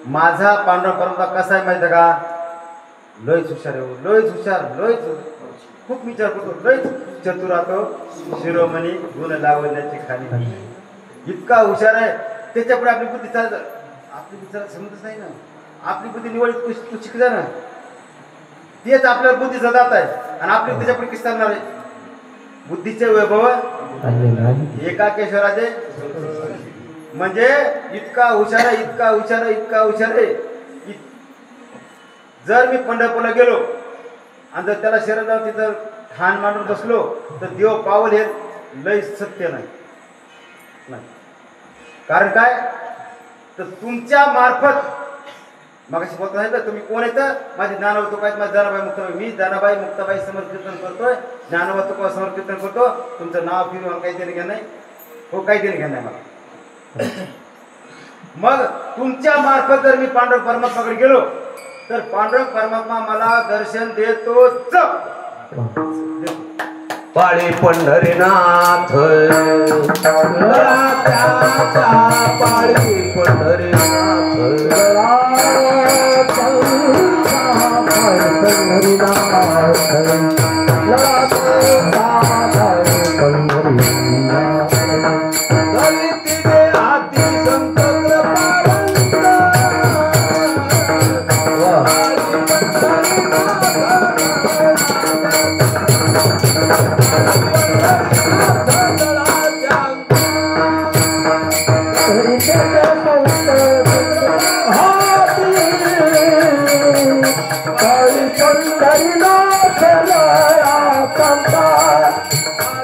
माझा पांडुरंग परंपरा कसा आहे माहिती का? लयच हुशार आहे, लयच हुशार, लयच खूप विचार करतो, लयच चतुर राहतो, शिरोमणी गुण लावण्याची खाली इतका हुशार आहे. त्याच्यापुढे आपली बुद्धी चालत, आपली बुद्धी चालत समजत नाही ना. आपली बुद्धी निवड तू शिकजा ना, तेच आपल्या बुद्धीचा जात आहे आणि आपली त्याच्यापुढे किती चालणार आहे? बुद्धीचे वैभव एकाकेश्वराचे म्हणजे इतका हुशार आहे, इतका हुशार आहे, इतका हुशार आहे. जर मी पंढरपूरला गेलो आणि जर त्याला शरीरावर तिथं ठाण मांडून बसलो तर देव पावल हे लय सत्य नाही. कारण काय तर तुमच्या मार्फत मगाशी बोलत आहे तर तुम्ही कोण येतं? माझे ज्ञानोबा तुका, माझे ज्ञानाबाई मुक्ताबाई, मी ज्ञानाबाई मुक्ताबाई समर्कीर्तन करतोय, ज्ञानोबा तुका समर्कीर्तन करतो. तुमचं नाव फिरून काही देणं घेणं नाही, हो काही देणं घेणं नाही मला. मग तुमच्या मार्फत जर मी पांडुरंग परमात्माकडे गेलो तर पांडुरंग परमात्मा मला दर्शन देतोच. पाळी पंढरीनाथ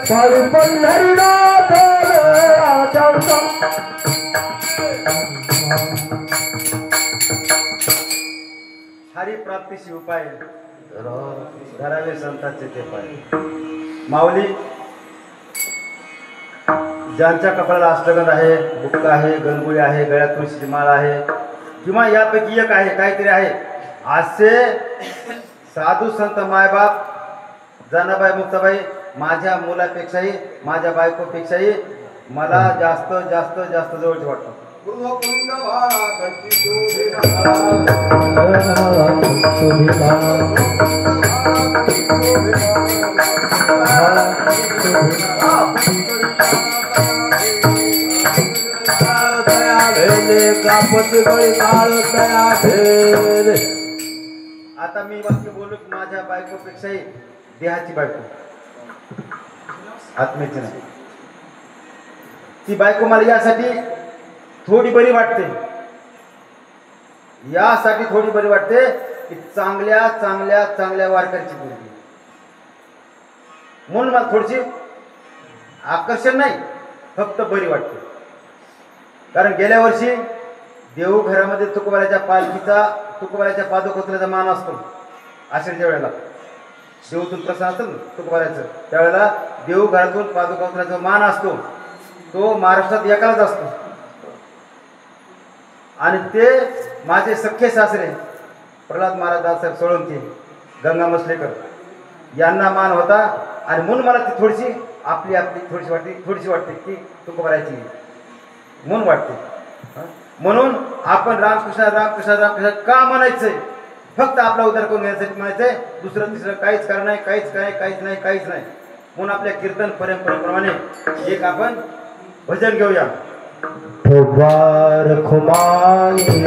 पाळी पंढरीनाथ हरिप्राप्तीशी उपाय धरावे संतांचे ते पाय. माऊली ज्यांच्या कपाळाला अष्टगंध आहे, बुक्का आहे, गणगोळी आहे, गळ्यात तुळशीची माळ आहे किंवा यापैकी एक आहे, काहीतरी आहे, असे साधू संत मायबाप जनाबाई मुक्ताबाई माझ्या मुलापेक्षाही माझ्या बायकोपेक्षाही मला जास्त जास्त जास्त जवळचे वाटतं. आता मी वाक्य बोलू माझ्या बायकोपेक्षाही देहाची बायको, आत्म्याची नाही. ती बायको मला यासाठी थोडी बरी वाटते, यासाठी थोडी बरी वाटते की चांगल्या चांगल्या चांगल्या वारकऱ्याची मुलगी म्हणून मला थोडीशी आकर्षण नाही, फक्त बरी वाटते. कारण गेल्या वर्षी देवघरामध्ये तुकोबाराच्या पालखीचा, तुकोबाराच्या पादुकोत्र्याचा मान असतो. आषाढीच्या वेळेला देवतून प्रसाद असतं तुकोबाराचं, त्यावेळेला देवघरातून पादुकोत्र्याचा मान असतो. तो महाराष्ट्रात एकालाच असतो. आणि ते माझे सख्खे सासरे प्रल्हाद महाराज दादासाहेब सोळंकी, गंगा मसलेकर यांना मान होता. आणि म्हणून मला ती थोडीशी आपली आपली थोडीशी वाटते की तुकोबाराची म्हणून वाटते. म्हणून आपण रामकृष्ण रामकृष्ण रामकृष्ण का म्हणायचंय? फक्त आपला उद्धार करून घेण्यासाठी म्हणायचंय, दुसरं तिसरं काहीच कारण नाही, काहीच नाही. म्हणून आपल्या कीर्तन परंपरेप्रमाणे एक आपण भजन घेऊया. ठोकबार खुमानी जय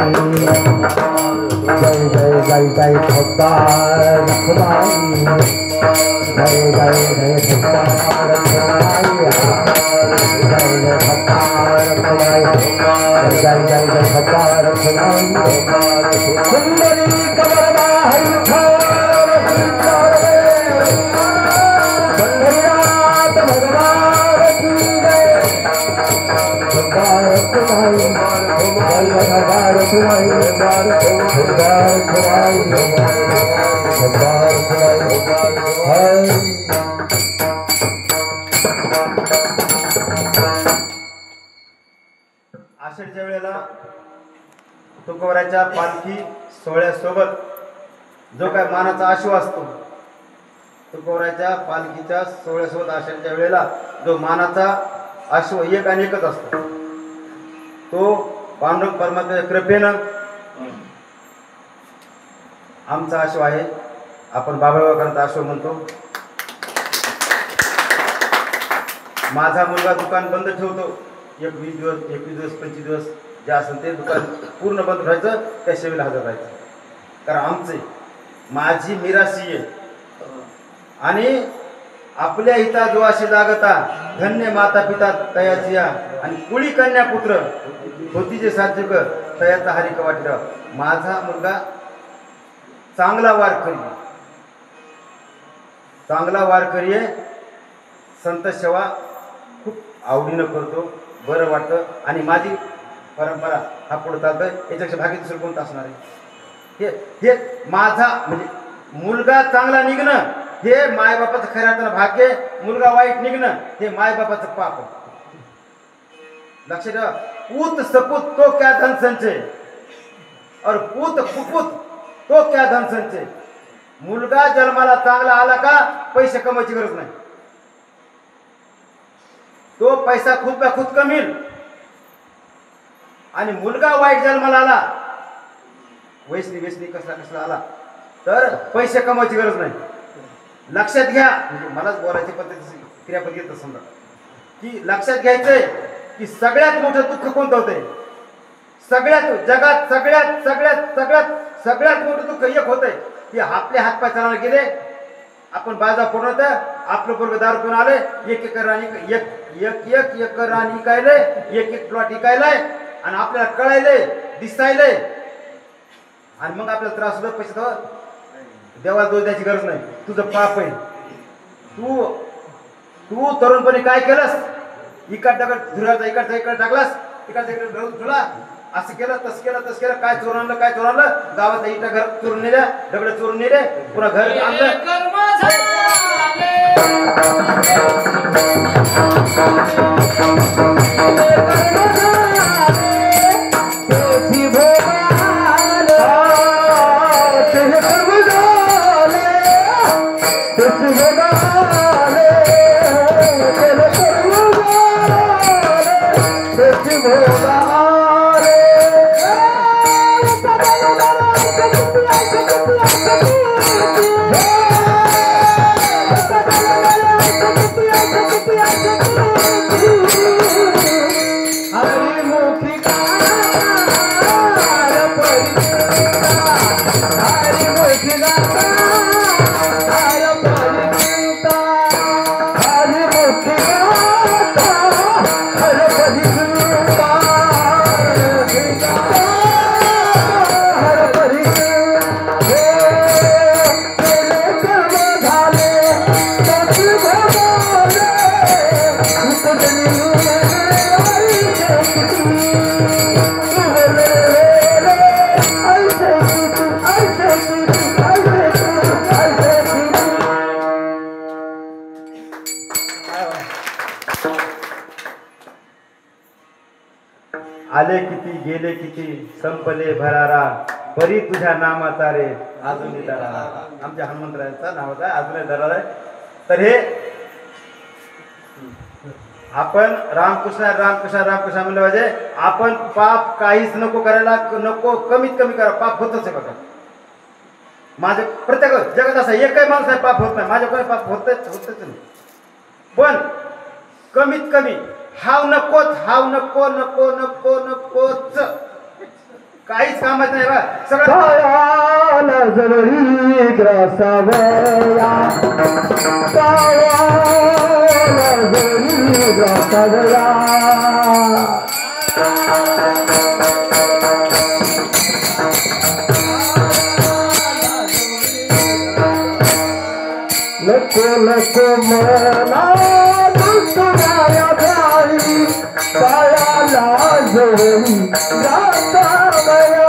जय जय जय ठोकबार खुमानी जय जय जय ठोकबार खुमानी जय जय ठोकबार रखवाई जय जय जय खब्बा रखवाई सुंदरी कमर बाहर भगवान की जय खब्बा रखवाई खब्बा रखवाई खब्बा रखवाई आषाढीच्या वेळेला तुकोबराच्या पालखी सोहळ्यासोबत जो काय मानाचा आशू असतो, तुकोबराच्या पालखीच्या सोहळ्यासोबत आषाढीच्या वेळेला जो मानाचा आशू एक आणि एकच असतो, तो पांडुरंग परमात्म्याच्या कृपेनं आमचा आशू आहे. आपण बाबळगावकरांचा आशू म्हणतो. माझा मुलगा दुकान बंद ठेवतो 20 दिवस 21 दिवस 25 दिवस जे असेल ते दुकान पूर्ण बंद ठेवायचं, त्या सेवेला हजर राहायचं. कारण आमचे माझी मिरासी आहे आणि आपल्या हिता जो असे जागता धन्य माता पिता तयाचिया आणि कुळी कन्या पुत्र होतीचे सात्विक तयाचा हरी कवाटीराव. माझा मुलगा चांगला वारकरी आहे. संत सेवा खूप आवडीनं करतो, बरं वाटतं आणि माझी परंपरा हा पुढे चालतोय. याच्यापेक्षा भाग्य दुसरं कोणतं असणार आहे? हे माझा म्हणजे मुलगा चांगला निघणं हे मायबापाचं खऱ्या अर्थानं भाग्य, मुलगा वाईट निघणं हे मायबापाचं पाप. लक्ष ठेवा. पूत सपूत तो क्या धन संचय और पूत कुपूत तो क्या धन संचय. मुलगा जन्माला चांगला आला का पैसे कमवायची गरज नाही, तो पैसा खुद खुद कमील. आणि मुलगा वाईट जन्माला आला, वैष्णी कसला आला तर पैसे कमवायची गरज नाही. लक्षात घ्या, म्हणजे मलाच बोलायची पद्धती क्रियापद येतं समजा की लक्षात घ्यायचंय की सगळ्यात मोठं दुःख कोणतं होतंय, सगळ्यात जगात सगळ्यात मोठं दुःख एक होतंय की आपले हातपाय चालवायला गेले, आपण बाजा फोडत आपलं पोरग दारू पिऊन आले, एक एकर रान इकायले, एक प्लॉट इकायलाय आणि आपल्याला कळायले दिसायले आणि मग आपल्याला त्रास होतो. पैसे तर देवाला दोष द्यायची गरज नाही, तुझं पाप आहे. तू तरुणपणी काय केलंस, इकडचा इकडे टाकलास, इकडचा इकडे धरून तुला असं केलं तसं केलं काय चोरून आणलं गावात इटा घर चोरून नेल्या, दगड चोरून नेले, पुन्हा घर आणलं. आले किती गेले किती संपले भरारा बरी तुझ्या नामाचा रे अजून दरारा. आमच्या हनुमंतरायांचा नावाचा अजूनही दरारा आहे. तर हे आपण रामकृष्ण म्हणलं पाहिजे. आपण पाप काहीच नको करायला, नको कमीत कमी करा. पाप होतच आहे बघा. माझे प्रत्येक जगात असा एकही माणूस आहे पाप होत नाही, माझ्याकडे पाप होतच नाही. पण कमीत कमी हाव नकोच काहीच कामच नाही बा. सगळं जवळी ग्रासावया जवळी ग्रासावया नको मला दुसऱ्या भाई काळाला जवळी रासावया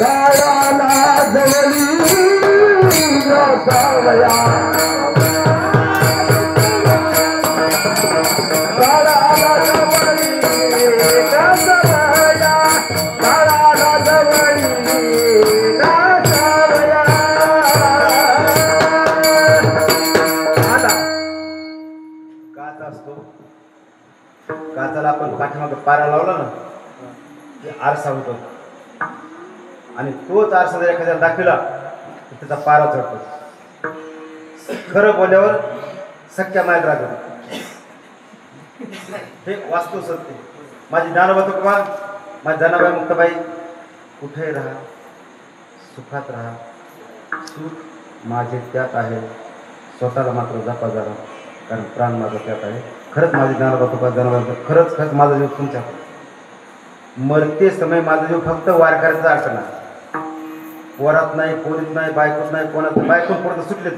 काळाला जवळी रासावया काळाला जवळी रासावया काळाला जवळी रासावया. आता काच असतो, काचाला आपण पाठीमागे पारा लावला ना की आरसा होतो आणि तोच आरसा जर एखाद्याला दाखविला तर त्याचा पारा चढतो. खरं बोलल्यावर सख्या मायत राहतो. हे वास्तू सत्य. माझी ज्ञानोबा तुकोबा, माझी जनाबाई मुक्ताबाई, कुठे राहा सुखात राहा, सुख माझे त्यात आहे, स्वतःला मात्र जपा जरा, कारण प्राण माझा त्यात आहे. खरंच माझी ज्ञानोबा तुकोबा जनाबाई, खरंच खरंच माझा जीव तुमच्या मरते समय माझा जीव फक्त वारकऱ्याचा अडचण आहे. पोरात नाही, पोरीत नाही, बायकोत नाही, कोणात बायकोत पोरत सुटले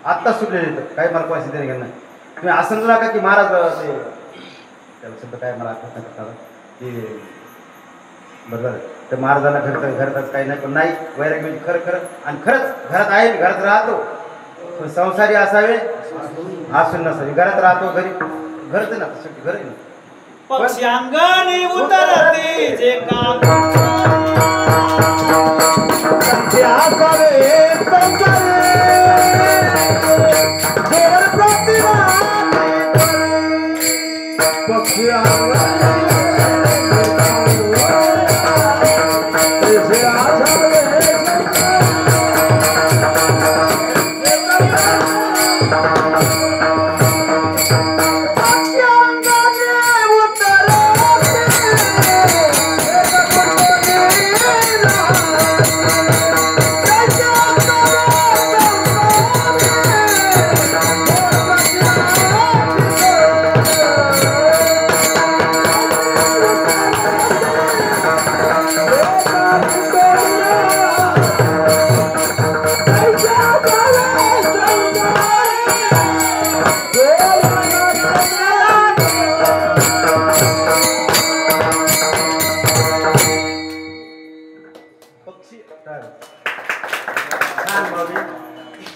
आत्ता सुटलेले तर काही मला पैसे देणे घेणं नाही. तुम्ही असं म्हणू नका की महाराज ते त्याला शब्द काय मला आठवत नाही करता की बरोबर तर महाराजांना घरच काही नाही, पण नाही वैराग्य म्हणजे खरं खरं आणि खरंच घरात आहे, घरात राहतो, पण संसारी असावे असून नसावे. घरात राहतो, घरी घरच ना शेवटी घर आहे ना. पक्षी अंगणी उतरते जे काम त्या करे संसारे जोर प्रतिभा पक्षी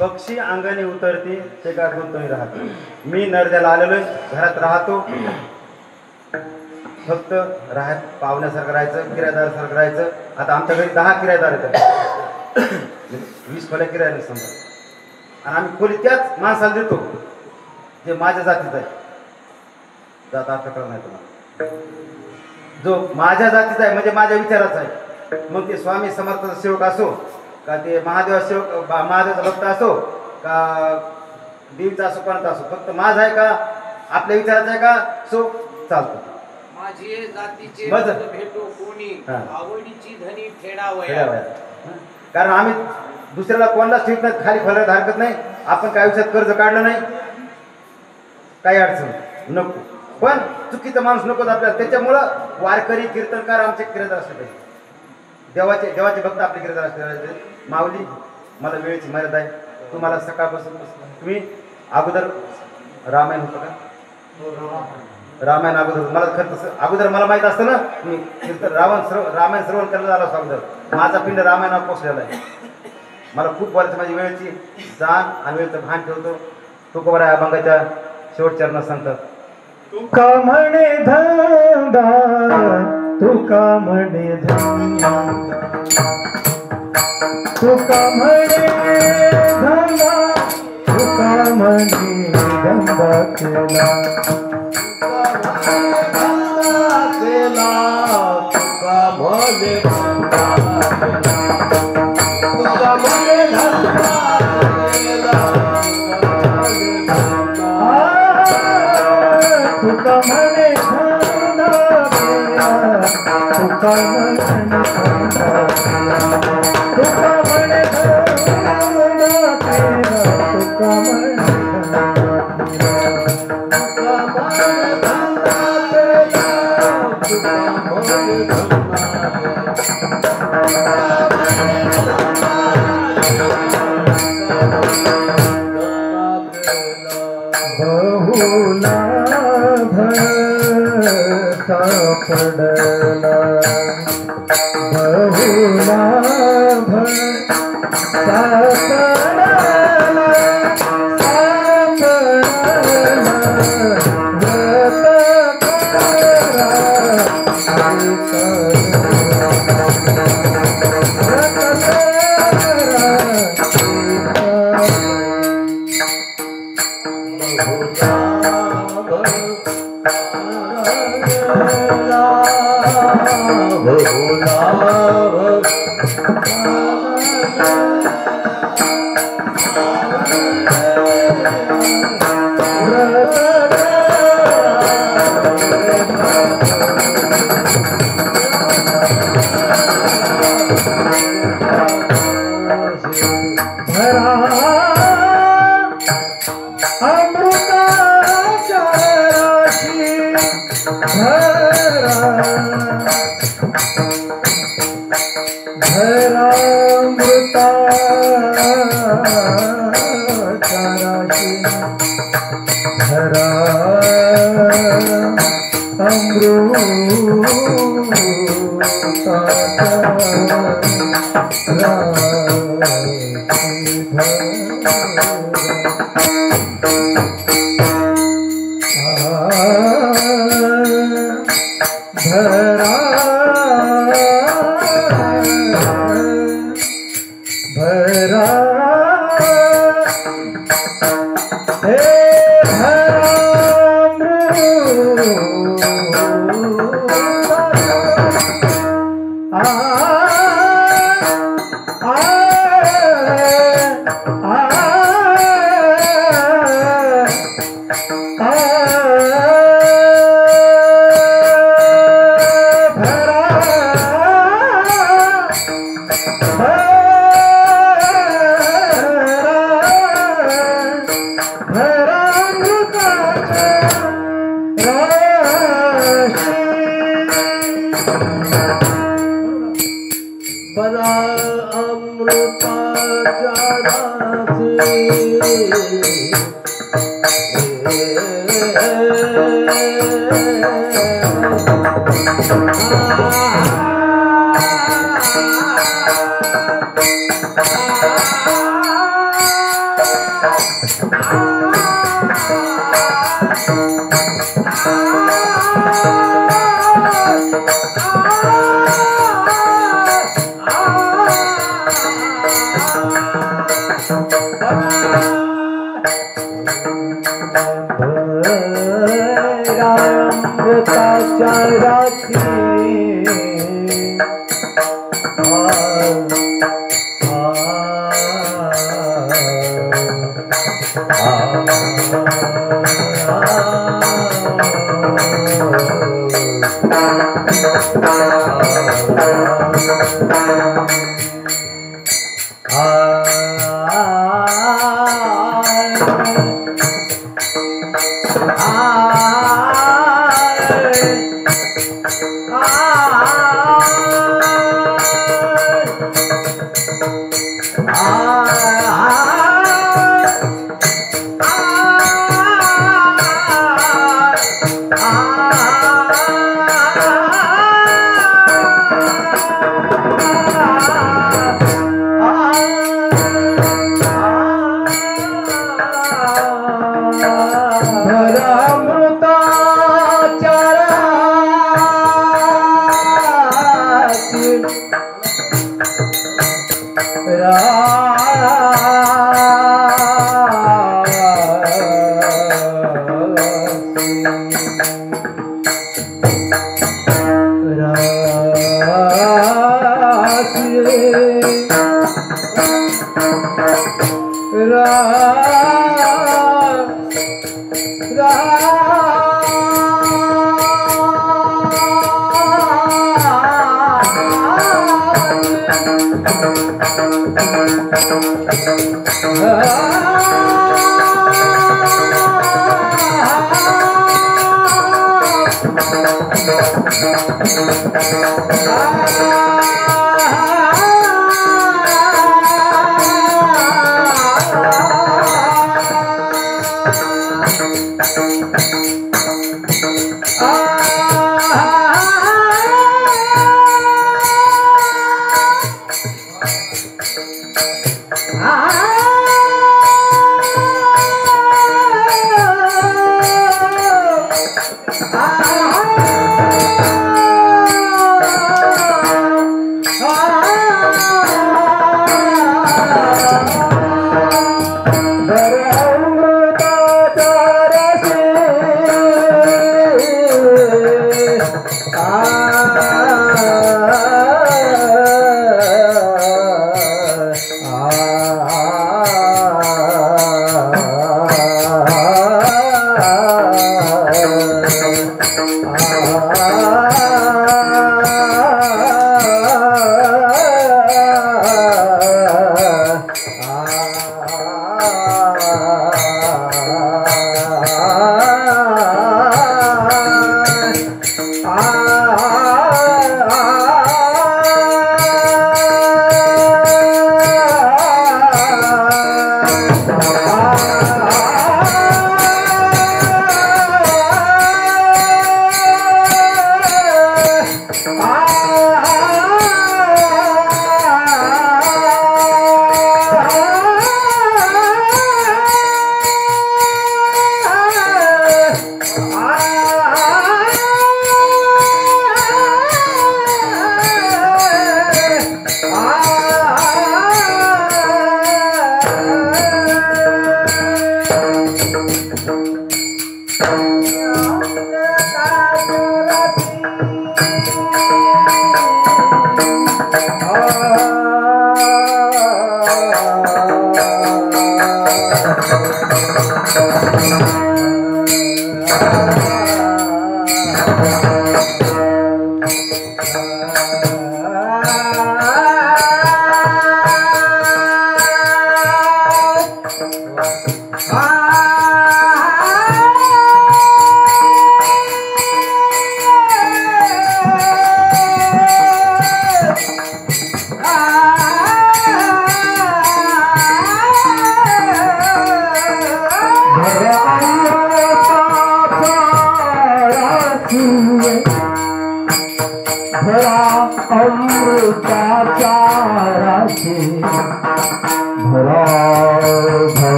पक्षी अंगाने उतरते ते का गुंतवून राहतो. मी नरद्याला आलेलोय, घरात राहतो, फक्त पाहुण्यासारखं राहायचं, किरायदारासारखं राहायचं. आता आमच्या घरी 10 किरायदार आहेत, 20 खोल्या किराया नाही समजा, आणि आम्ही खोली त्याच माणसाला देतो जे माझ्या जातीचा आहे. जात अर्थ कळत नाही तुम्हाला. जो माझ्या जातीचा आहे म्हणजे माझ्या विचाराचा आहे, मग ते स्वामी समर्थाचा सेवक असो का ते महादेवा सेवक महादेवाचा भक्त असो का देवीचा असो कोणाचा असो, फक्त माझा आहे का आपल्या विचाराचा आहे का सो चालतो. माझी जातीचे मज भेटो कोणी हा. आवडीची धनी फेडावया. कारण आम्ही दुसऱ्याला कोणालाच ठेवत नाही, खाली फलक हरकत नाही. आपण काय आयुष्यात कर्ज काढलं नाही, काही अडचण नको, पण चुकीचा माणूस नकोच आपल्याला. त्याच्यामुळं वारकरी कीर्तनकार आमचे किरायदार असले पाहिजे, देवाचे भक्त आपले किरायदार असले पाहिजे. माऊली मला वेळेची मर्यादा आहे, तुम्हाला सकाळपासून तुम्ही अगोदर रामायण होतं का? रामायण अगोदर मला खरं तसं अगोदर मला माहीत असतं ना, मी कीर्तन रामायण श्रवण करायला झालं असतं अगोदर. माझा पिंड रामायणावर पोचलेला आहे. मला खूप बोलायचं, माझी वेळेची जाण आणि वेळेचं भान ठेवतो. तुकोबा आहे अभंगाच्या शेवट चरणात सांगतात, तुका म्हणे धंदा तुका म्हणे धंदा तुका म्हणे धंदा तुका म्हणे धंदा केला तुका म्हणे तुका म्हणे धंदा केला तुका म्हणे धंदा केला तुका म्हणे धंदा केला तुका म्हणे सापडला बहुलाभ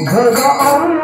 भगवान